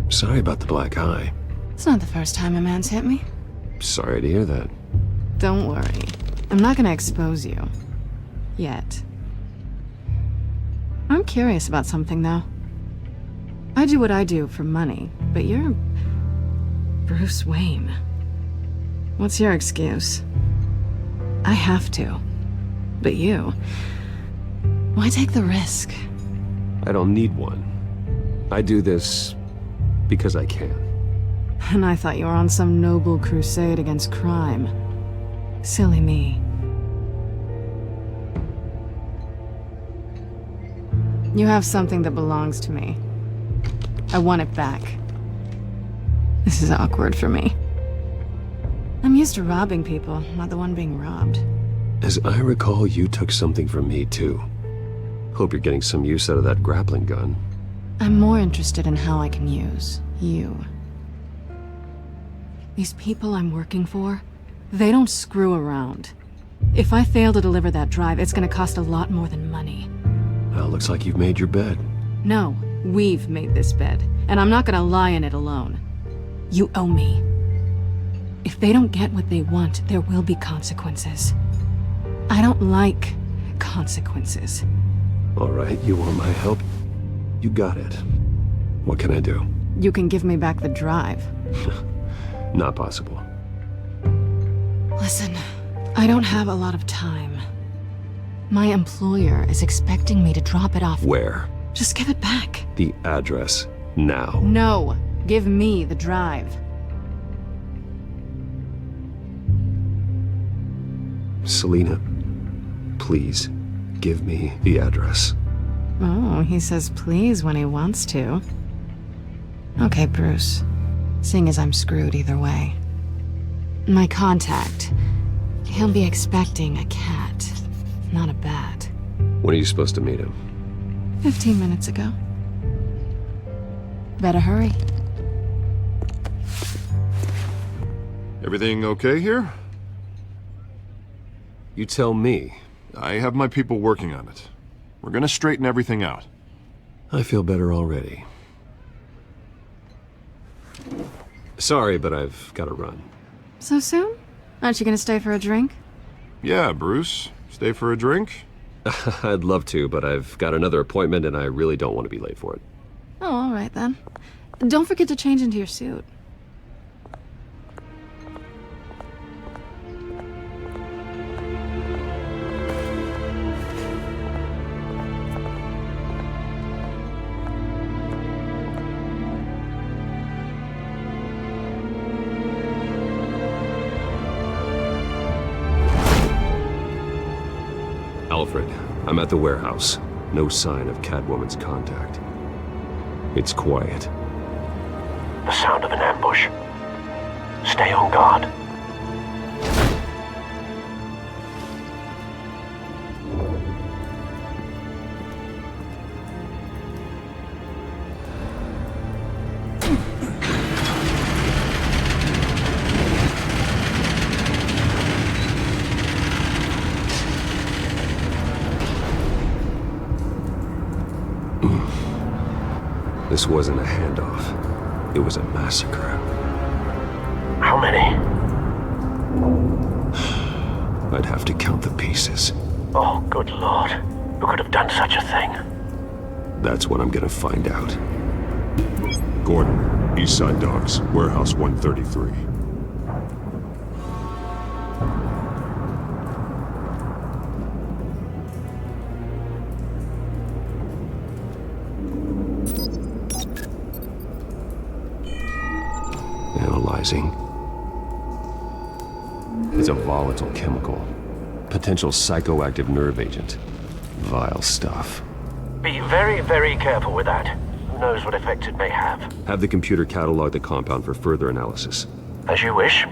S10: Sorry about the black eye.
S1: It's not the first time a man's hit me.
S10: Sorry to hear that.
S1: Don't worry. I'm not gonna expose you. Yet. I'm curious about something, though. I do what I do for money, but you're Bruce Wayne. What's your excuse? I have to. But you... why take the risk?
S10: I don't need one. I do this because I can.
S1: And I thought you were on some noble crusade against crime. Silly me. You have something that belongs to me. I want it back. This is awkward for me. I'm used to robbing people, not the one being robbed.
S10: As I recall, you took something from me, too. Hope you're getting some use out of that grappling gun.
S1: I'm more interested in how I can use you. These people I'm working for, they don't screw around. If I fail to deliver that drive, it's gonna cost a lot more than money.
S10: Well, looks like you've made your bed.
S1: No, we've made this bed, and I'm not gonna lie in it alone. You owe me. If they don't get what they want, there will be consequences. I don't like consequences.
S10: All right, you want my help? You got it. What can I do?
S1: You can give me back the drive.
S10: Not possible.
S1: Listen, I don't have a lot of time. My employer is expecting me to drop it off.
S10: Where?
S1: Just give it back.
S10: The address, now.
S1: No, give me the drive.
S10: Selina, please, give me the address.
S1: Oh, he says please when he wants to. Okay, Bruce. Seeing as I'm screwed either way. My contact. He'll be expecting a cat, not a bat.
S10: When are you supposed to meet him?
S1: 15 minutes ago. Better hurry.
S9: Everything okay here?
S10: You tell me.
S9: I have my people working on it. We're gonna straighten everything out.
S10: I feel better already. Sorry, but I've got to run.
S1: So soon? Aren't you gonna stay for a drink?
S9: Yeah, Bruce. Stay for a drink?
S10: I'd love to, but I've got another appointment and I really don't want to be late for it.
S1: Oh, all right then. Don't forget to change into your suit.
S10: Alfred, I'm at the warehouse. No sign of Catwoman's contact. It's quiet.
S2: The sound of an ambush. Stay on guard.
S10: This wasn't a handoff. It was a massacre.
S2: How many?
S10: I'd have to count the pieces.
S2: Oh, good lord. Who could have done such a thing?
S10: That's what I'm gonna find out.
S8: Gordon, Eastside Docks, Warehouse 133.
S10: Analyzing. It's a volatile chemical. Potential psychoactive nerve agent. Vile stuff.
S2: Be very, very careful with that. Who knows what effects it may have.
S10: Have the computer catalog the compound for further analysis.
S2: As you wish.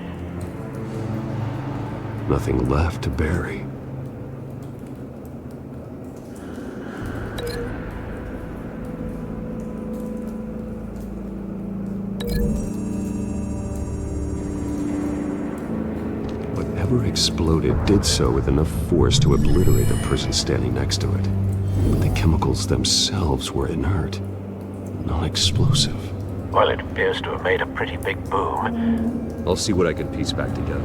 S10: Nothing left to bury. Whatever exploded did so with enough force to obliterate the person standing next to it. But the chemicals themselves were inert, non-explosive.
S2: Well, it appears to have made a pretty big boom.
S10: I'll see what I can piece back together.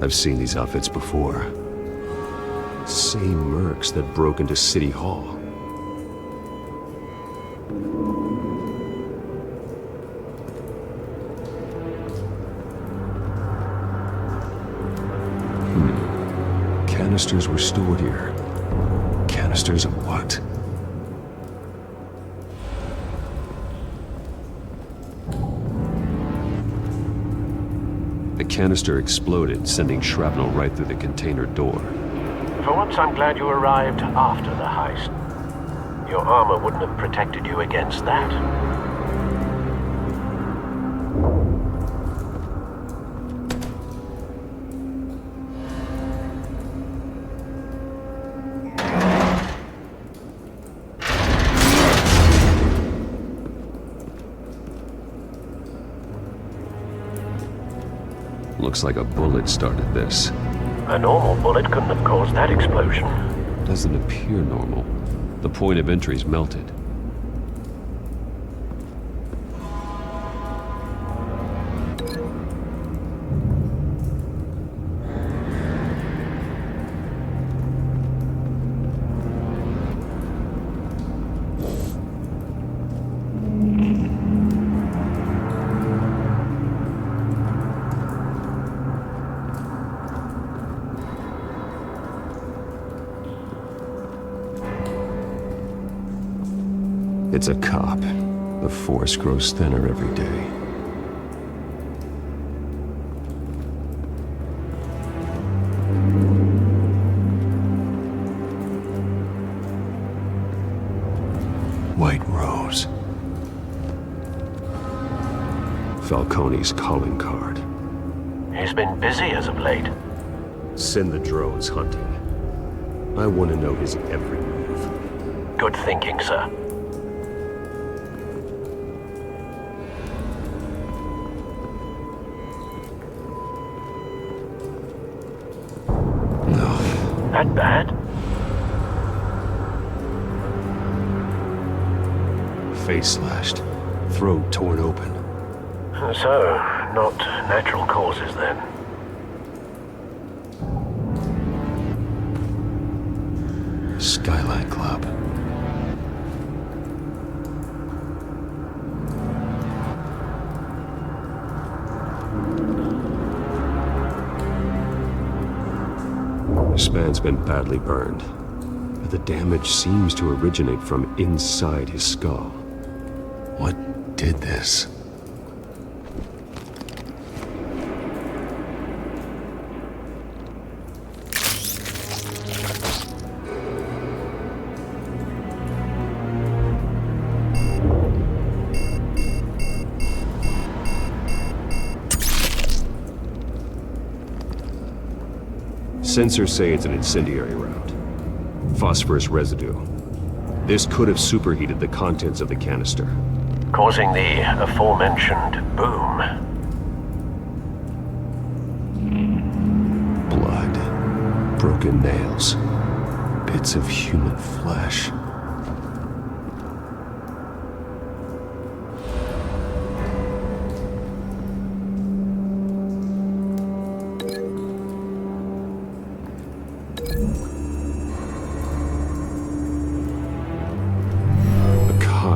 S10: I've seen these outfits before. Same mercs that broke into City Hall. Canisters were stored here. Canisters of what? The canister exploded, sending shrapnel right through the container door.
S2: For once, I'm glad you arrived after the heist. Your armor wouldn't have protected you against that.
S10: Looks like a bullet started this.
S2: A normal bullet couldn't have caused that explosion.
S10: Doesn't appear normal. The point of entry's melted. It's a cop. The force grows thinner every day. White Rose. Falcone's calling card.
S2: He's been busy as of late.
S10: Send the drones hunting. I want to know his every move.
S2: Good thinking, sir.
S6: No.
S2: That bad?
S6: Face slashed. Throat torn open.
S2: So, not natural causes then.
S6: Skyline Club. This man's been badly burned, but the damage seems to originate from inside his skull. What did this? Sensors say it's an incendiary round. Phosphorus residue. This could have superheated the contents of the canister,
S2: causing the aforementioned boom.
S6: Blood. Broken nails. Bits of human flesh.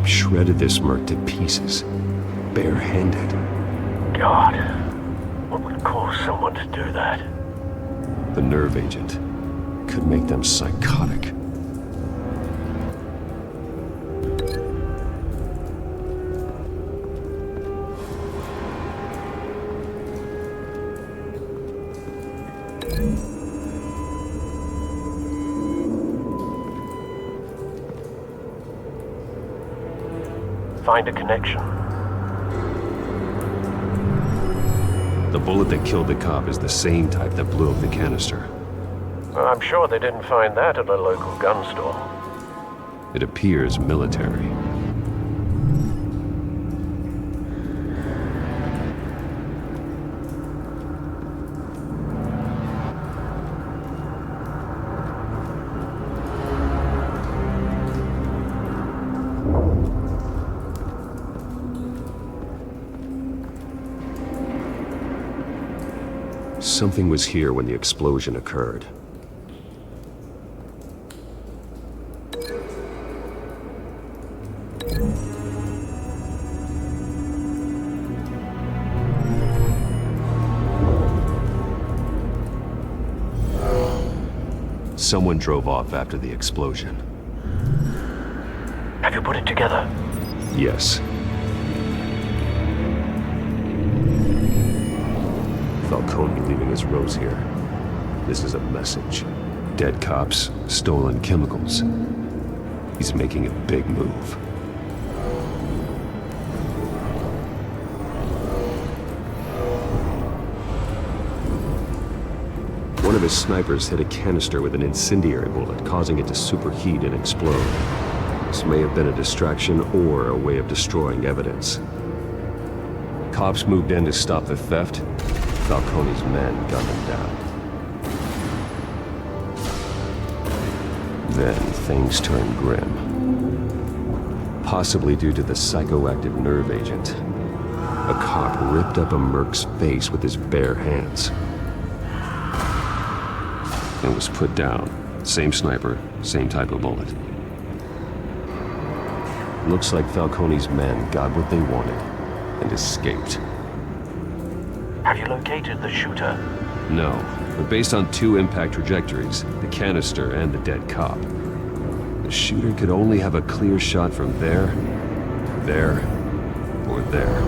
S6: Shredded this merc to pieces, barehanded.
S2: God, what would cause someone to do that?
S6: The nerve agent could make them psychotic.
S2: Find a connection.
S6: The bullet that killed the cop is the same type that blew up the canister.
S2: Well, I'm sure they didn't find that at a local gun store.
S6: It appears military. Something was here when the explosion occurred. Someone drove off after the explosion.
S2: Have you put it together?
S6: Yes. Falcone leaving his rose here. This is a message. Dead cops, stolen chemicals. He's making a big move. One of his snipers hit a canister with an incendiary bullet, causing it to superheat and explode. This may have been a distraction or a way of destroying evidence. Cops moved in to stop the theft. Falcone's men gunned him down. Then things turned grim. Possibly due to the psychoactive nerve agent. A cop ripped up a merc's face with his bare hands. And was put down. Same sniper, same type of bullet. Looks like Falcone's men got what they wanted and escaped.
S2: Have you located the shooter?
S6: No, but based on two impact trajectories, the canister and the dead cop, the shooter could only have a clear shot from there, or there,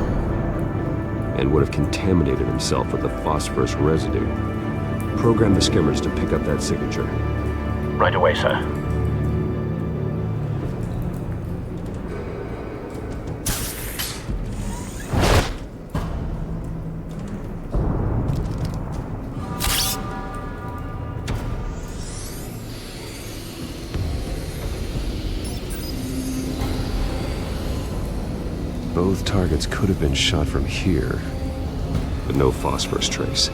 S6: and would have contaminated himself with the phosphorus residue. Program the skimmers to pick up that signature.
S2: Right away, sir.
S10: Both targets could have been shot from here, but no phosphorus trace.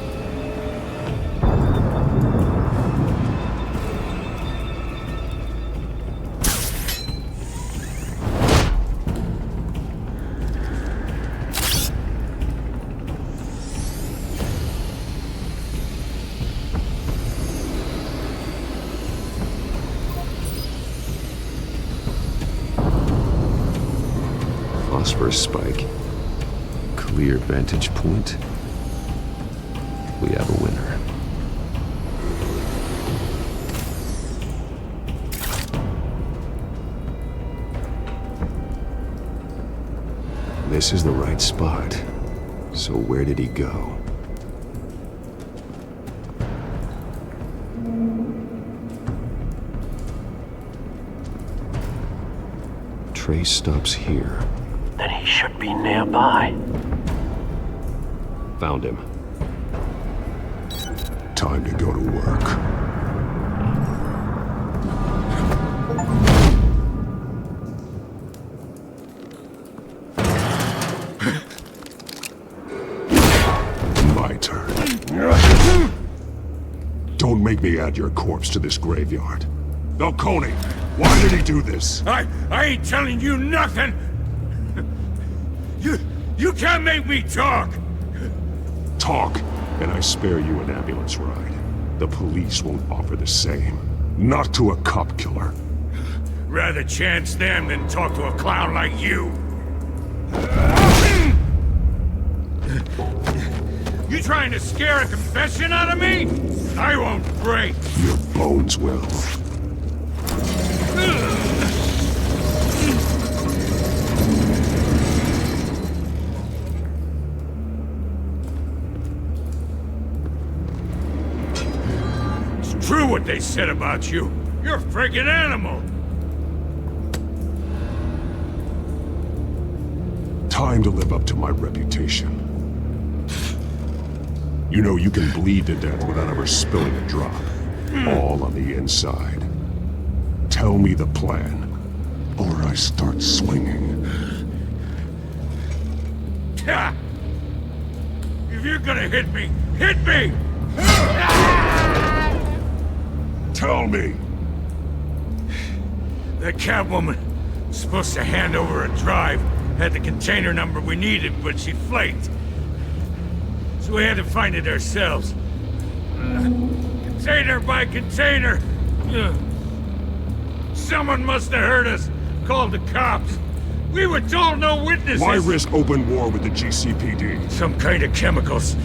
S10: Phosphorus spike. Clear vantage point. We have a winner. This is the right spot. So where did he go? Trace stops here.
S2: Then he should be nearby.
S10: Found him.
S8: Time to go to work. My turn. Don't make me add your corpse to this graveyard. Falcone, why did he do this?
S4: I ain't telling you nothing! You can't make me talk!
S8: Talk, and I spare you an ambulance ride. The police won't offer the same. Not to a cop killer.
S4: Rather chance them than talk to a clown like you. You trying to scare a confession out of me? I won't break.
S8: Your bones will.
S4: True what they said about you. You're a friggin' animal.
S8: Time to live up to my reputation. You know you can bleed to death without ever spilling a drop. All on the inside. Tell me the plan, or I start swinging.
S4: If you're gonna hit me, hit me!
S8: Tell me!
S4: That Catwoman was supposed to hand over a drive, had the container number we needed, but she flaked. So we had to find it ourselves. Container by container. Someone must have heard us, called the cops. We were told no witnesses.
S8: Why risk open war with the GCPD?
S4: Some kind of chemicals.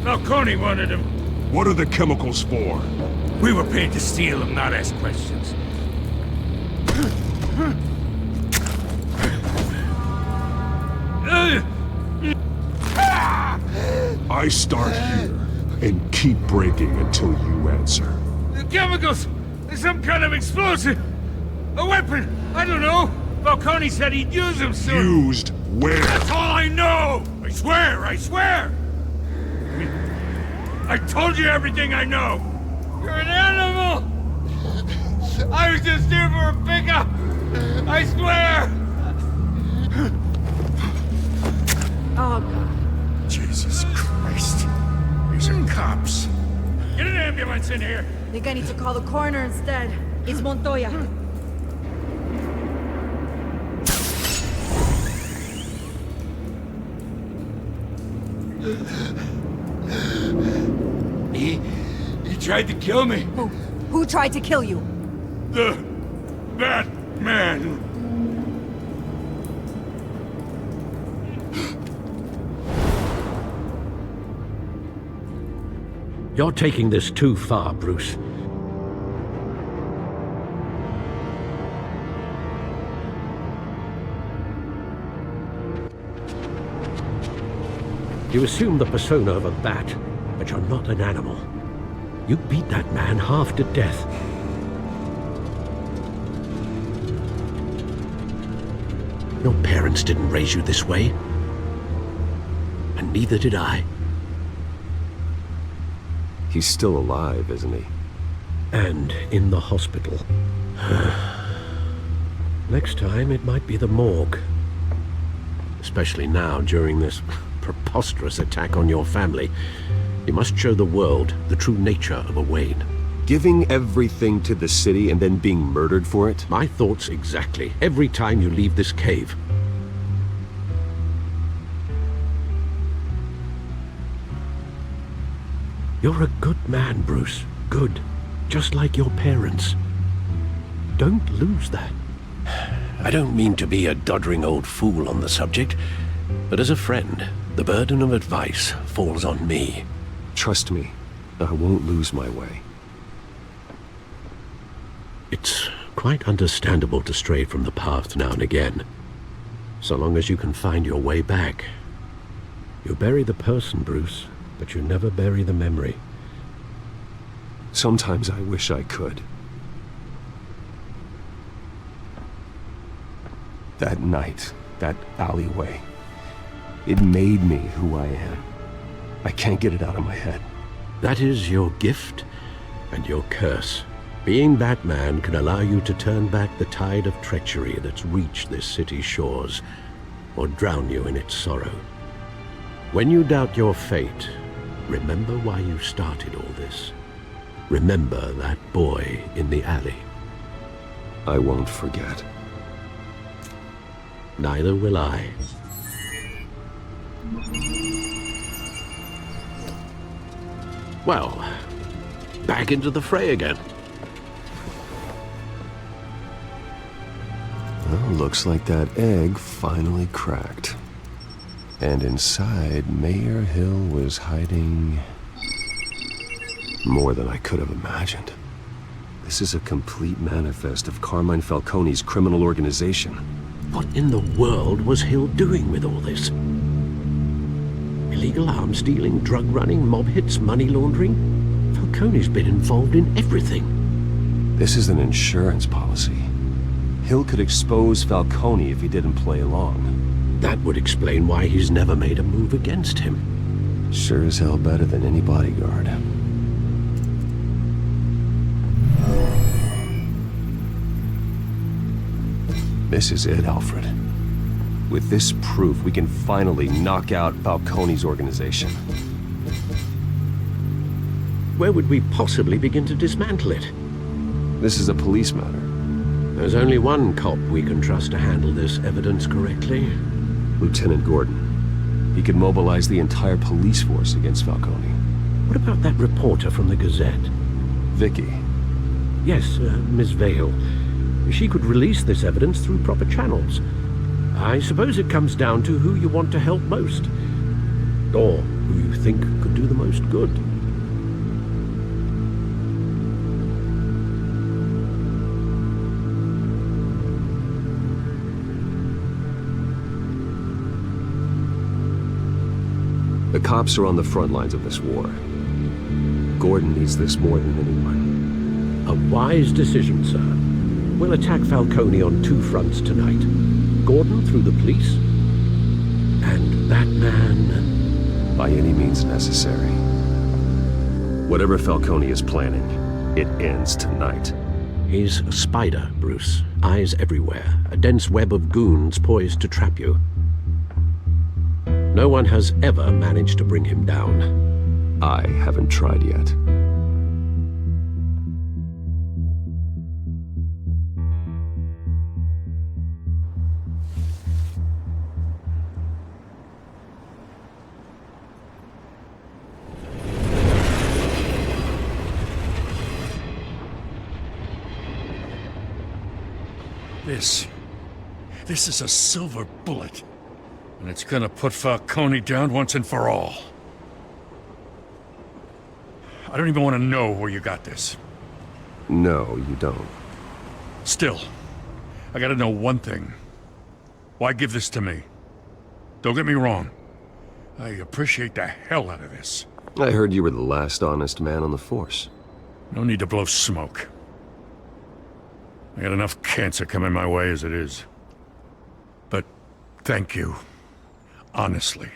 S4: Falcone wanted them.
S8: What are the chemicals for?
S4: We were paid to steal them, not ask questions.
S8: I start here and keep breaking until you answer.
S4: The chemicals! There's some kind of explosive! A weapon! I don't know! Falcone said he'd use them soon!
S8: Used where?
S4: That's all I know! I swear! I swear! I told you everything I know! You're an animal! I was just here for a pickup! I swear!
S1: Oh, God.
S13: Jesus Christ. These are cops.
S4: Get an ambulance in here!
S18: I think I need to call the coroner instead. It's Montoya.
S4: He tried to kill me.
S18: Who tried to kill you?
S4: The Batman.
S6: You're taking this too far, Bruce. You assume the persona of a bat, but you're not an animal. You beat that man half to death. Your parents didn't raise you this way. And neither did I.
S10: He's still alive, isn't he?
S6: And in the hospital. Next time, it might be the morgue. especially now during this preposterous attack on your family. You must show the world the true nature of a Wayne.
S10: Giving everything to the city and then being murdered for it?
S6: My thoughts exactly, every time you leave this cave. You're a good man, Bruce. Good. Just like your parents. Don't lose that. I don't mean to be a doddering old fool on the subject, but as a friend, the burden of advice falls on me.
S10: Trust me, I won't lose my way.
S6: It's quite understandable to stray from the path now and again, so long as you can find your way back. You bury the person, Bruce, but you never bury the memory.
S10: Sometimes I wish I could. That night, that alleyway, it made me who I am. I can't get it out of my head.
S6: That is your gift and your curse. Being Batman can allow you to turn back the tide of treachery that's reached this city's shores, or drown you in its sorrow. When you doubt your fate, remember why you started all this. Remember that boy in the alley.
S10: I won't forget.
S6: Neither will I. Well, back into the fray again.
S10: Well, looks like that egg finally cracked. And inside, Mayor Hill was hiding more than I could have imagined. This is a complete manifest of Carmine Falcone's criminal organization.
S6: What in the world was Hill doing with all this? Illegal arms dealing, drug running, mob hits, money laundering? Falcone's been involved in everything.
S10: This is an insurance policy. Hill could expose Falcone if he didn't play along.
S6: That would explain why he's never made a move against him.
S10: Sure as hell better than any bodyguard. This is it, Alfred. With this proof, we can finally knock out Falcone's organization.
S6: Where would we possibly begin to dismantle it?
S10: This is a police matter.
S6: There's only one cop we can trust to handle this evidence correctly.
S10: Lieutenant Gordon. He could mobilize the entire police force against Falcone.
S6: What about that reporter from the Gazette?
S10: Vicky.
S6: Yes, Miss Vale. She could release this evidence through proper channels. I suppose it comes down to who you want to help most. Or who you think could do the most good.
S10: The cops are on the front lines of this war. Gordon needs this more than anyone.
S6: A wise decision, sir. We'll attack Falcone on two fronts tonight. Gordon through the police, and Batman...
S10: by any means necessary. Whatever Falcone is planning, it ends tonight.
S6: He's a spider, Bruce. Eyes everywhere. A dense web of goons poised to trap you. No one has ever managed to bring him down.
S10: I haven't tried yet.
S13: This is a silver bullet. And it's gonna put Falcone down once and for all. I don't even want to know where you got this.
S10: No, you don't.
S13: Still, I gotta know one thing. Why give this to me? Don't get me wrong. I appreciate the hell out of this.
S10: I heard you were the last honest man on the force.
S13: No need to blow smoke. I got enough cancer coming my way as it is. But thank you. Honestly.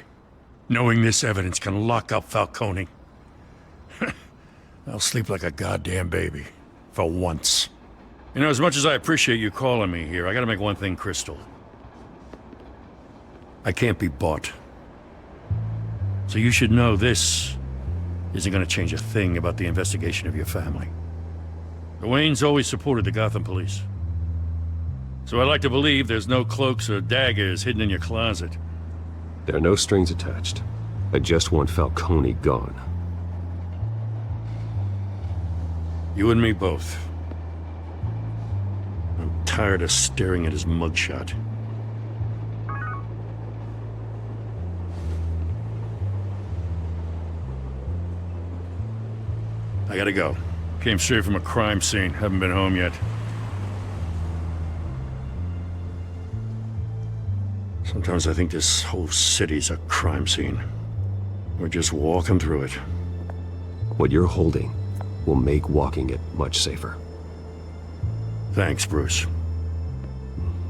S13: Knowing this evidence can lock up Falcone. I'll sleep like a goddamn baby. For once. You know, as much as I appreciate you calling me here, I gotta make one thing crystal.
S20: I can't be bought. So you should know this isn't gonna change a thing about the investigation of your family. The Waynes always supported the Gotham police. So I like to believe there's no cloaks or daggers hidden in your closet.
S10: There are no strings attached. I just want Falcone gone.
S20: You and me both. I'm tired of staring at his mugshot. I gotta go. Came straight from a crime scene. Haven't been home yet. Sometimes I think this whole city's a crime scene. We're just walking through it.
S10: What you're holding will make walking it much safer.
S20: Thanks, Bruce.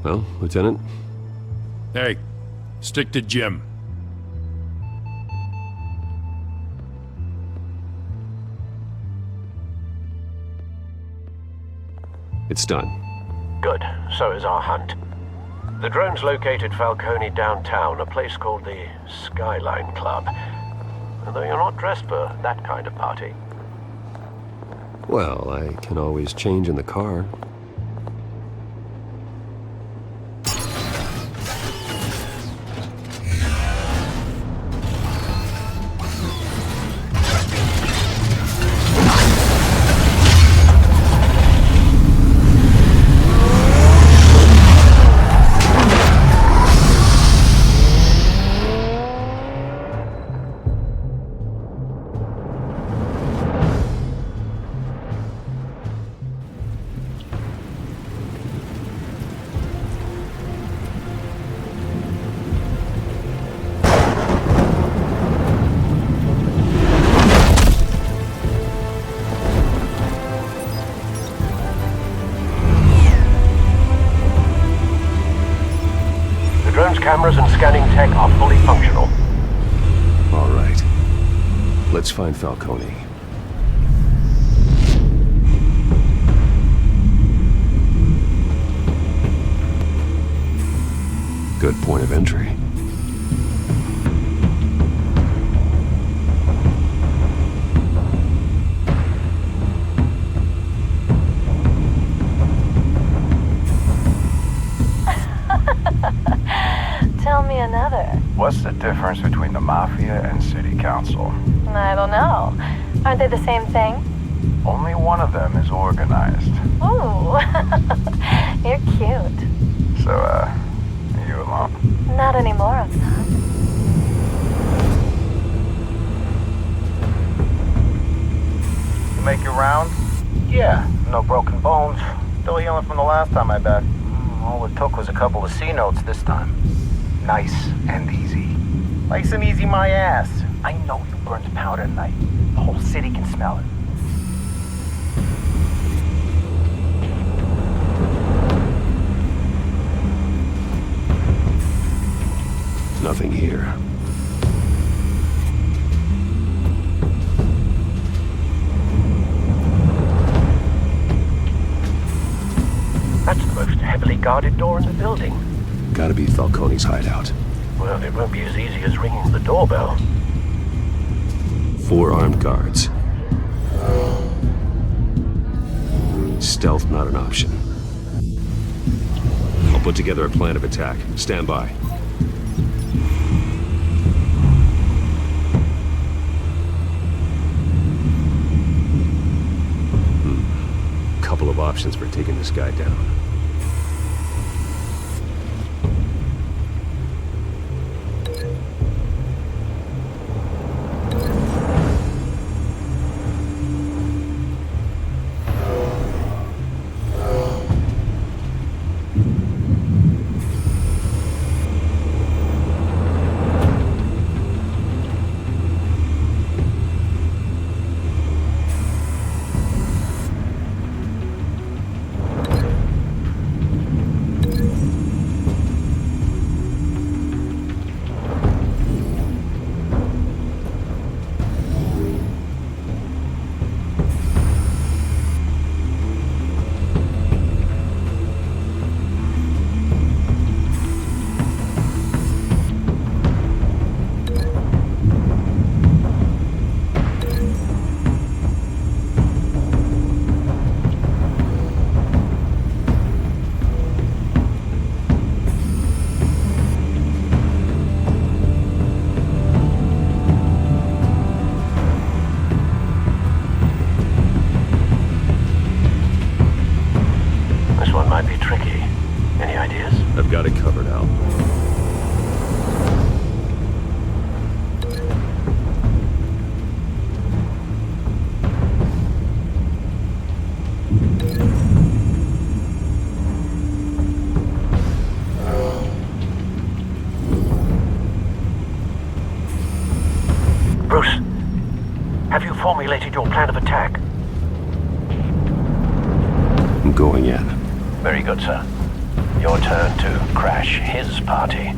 S10: Well, Lieutenant?
S20: Hey, stick to Jim.
S10: It's done.
S6: Good. So is our hunt. The drones located Falcone downtown, a place called the Skyline Club. Although you're not dressed for that kind of party.
S10: Well, I can always change in the car.
S6: Cameras and scanning tech are fully functional.
S10: All right. Let's find Falcone. Good point of entry.
S15: Tell me another.
S21: What's the difference between the Mafia and City Council?
S15: I don't know. Aren't they the same thing?
S21: Only one of them is organized.
S15: Ooh, you're cute.
S21: So, are you alone?
S15: Not anymore, I'm not.
S21: You make your rounds? Yeah, no broken bones. Still healing from the last time I bet. All it took was a couple of C notes this time. Nice and easy. Nice and easy my ass. I know you burned powder tonight. The whole city can smell it.
S10: Nothing here.
S6: That's the most heavily guarded door in the building.
S10: Gotta be Falcone's hideout.
S6: Well, it won't be as easy as ringing the doorbell.
S10: 4 armed guards. Stealth not an option. I'll put together a plan of attack. Stand by. Couple of options for taking this guy down.
S2: might be tricky. Any ideas?
S10: I've got it covered, Al.
S2: Bruce, have you formulated your plan of attack?
S10: I'm going in.
S2: Very good, sir. Your turn to crash his party.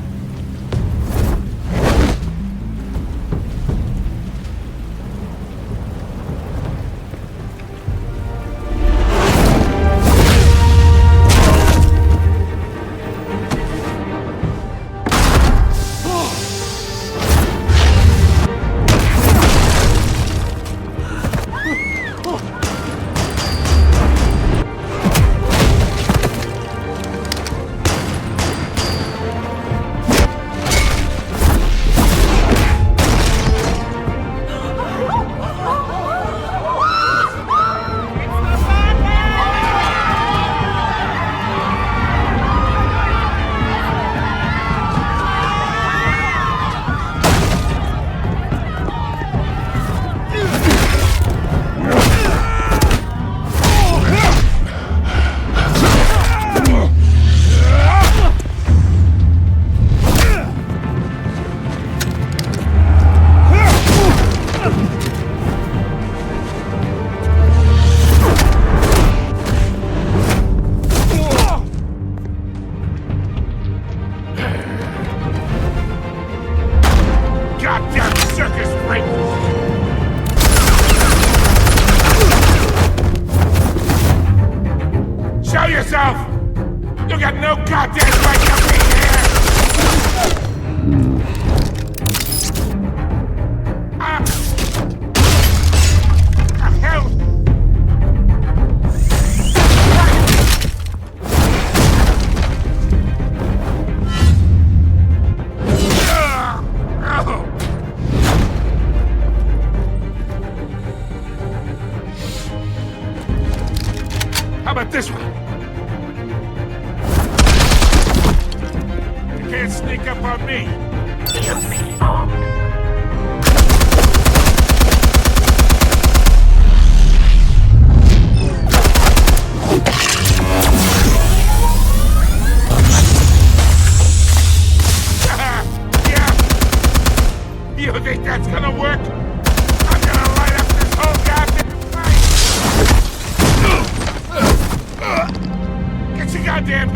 S13: How about this one? You can't sneak up on me.
S2: EMP armed.
S13: Yeah. You think that's gonna work? I'm gonna light up this whole goddamn place! Get your goddamn...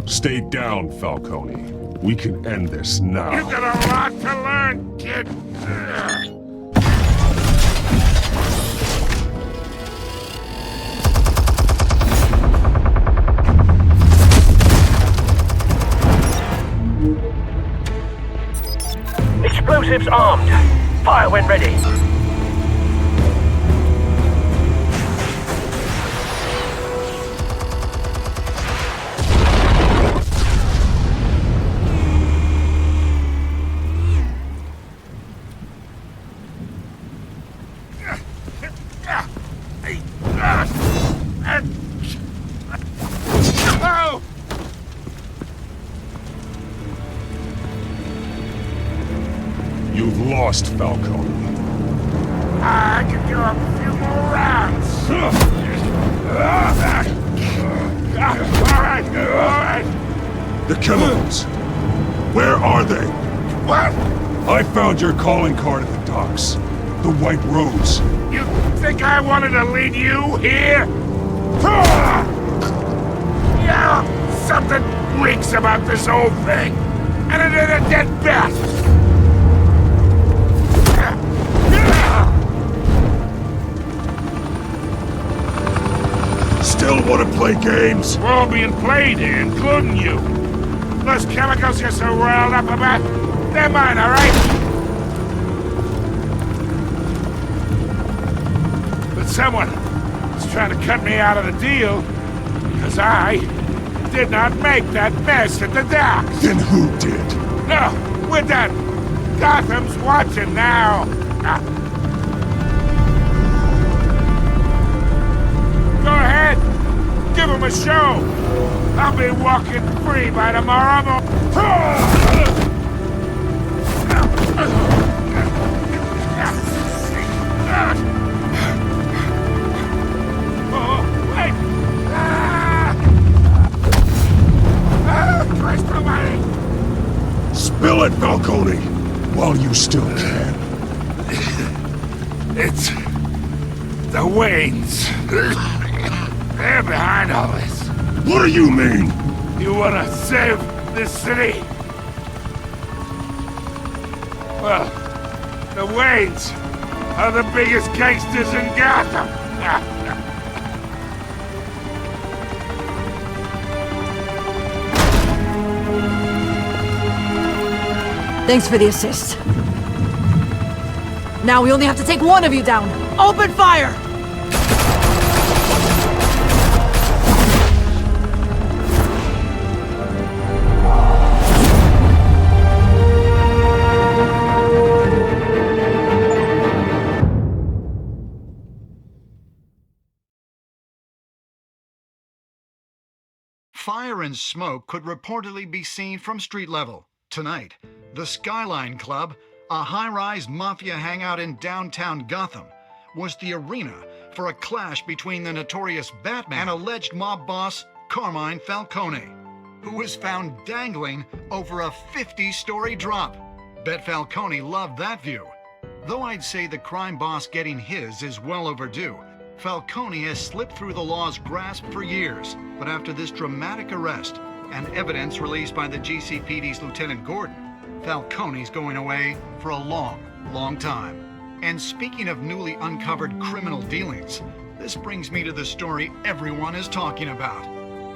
S8: Stay down, Falcone. We can end this now.
S13: You got a lot to learn, kid.
S2: Explosives armed. Fire when ready.
S8: You've lost, Falcone.
S13: I can do a few more rounds. All right.
S8: The chemicals. Where are they?
S13: What?
S8: I found your calling card at the docks. The White Rose.
S13: You think I wanted to lead you here? Yeah, something reeks about this whole thing. And it ain't a dead bat.
S8: Still want to play games?
S13: We're all being played here, including you. Those chemicals you're so riled up about, they're mine, all right? But someone is trying to cut me out of the deal because I did not make that mess at the docks.
S8: Then who did?
S13: No, we're done. Gotham's watching now. a show. I'll be walking free by tomorrow morning.
S8: Spill it, Falcone, while you still can.
S13: It's the Waynes. They're behind all this.
S8: What do you mean?
S13: You wanna save this city? Well, the Waynes are the biggest gangsters in Gotham.
S18: Thanks for the assist. Now we only have to take one of you down. Open fire!
S14: Fire and smoke could reportedly be seen from street level. Tonight, the Skyline Club, a high-rise mafia hangout in downtown Gotham, was the arena for a clash between the notorious Batman and alleged mob boss Carmine Falcone, who was found dangling over a 50-story drop. Bet Falcone loved that view. Though I'd say the crime boss getting his is well overdue, Falcone has slipped through the law's grasp for years. But after this dramatic arrest and evidence released by the GCPD's Lieutenant Gordon, Falcone's going away for a long, long time. And speaking of newly uncovered criminal dealings, this brings me to the story everyone is talking about: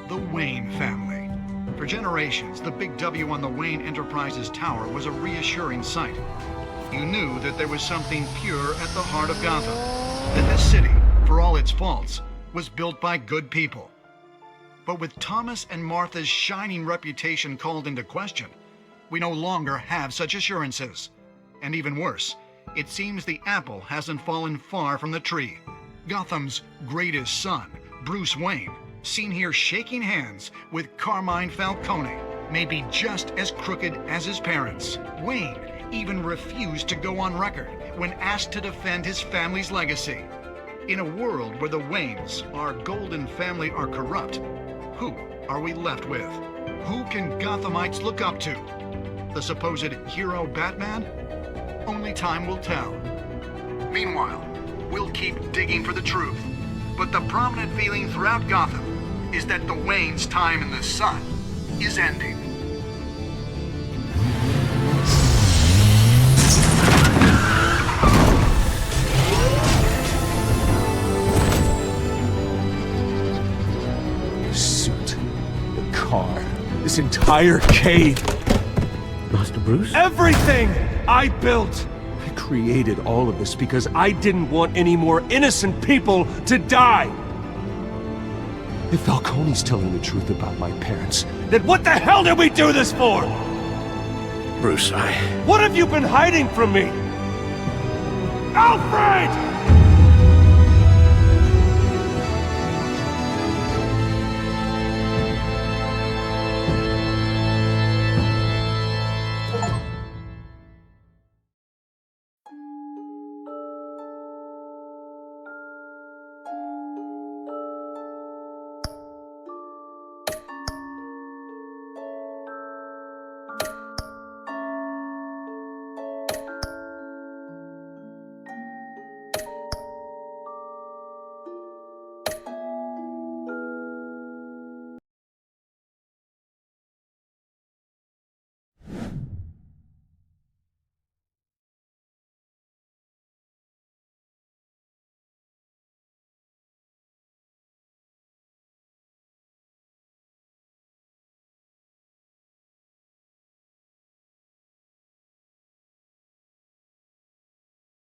S14: the Wayne family. For generations, the big W on the Wayne Enterprises Tower was a reassuring sight. You knew that there was something pure at the heart of Gotham, that this city, for all its faults, was built by good people. But with Thomas and Martha's shining reputation called into question, we no longer have such assurances. And even worse, it seems the apple hasn't fallen far from the tree. Gotham's greatest son, Bruce Wayne, seen here shaking hands with Carmine Falcone, may be just as crooked as his parents. Wayne even refused to go on record when asked to defend his family's legacy. In a world where the Waynes, our golden family, are corrupt, who are we left with? Who can Gothamites look up to? The supposed hero Batman? Only time will tell. Meanwhile, we'll keep digging for the truth. But the prominent feeling throughout Gotham is that the Waynes' time in the sun is ending.
S19: This entire cave.
S6: Master Bruce?
S19: Everything I built! I created all of this because I didn't want any more innocent people to die! If Falcone's telling the truth about my parents, then what the hell did we do this for?
S20: Bruce,
S19: What have you been hiding from me? Alfred!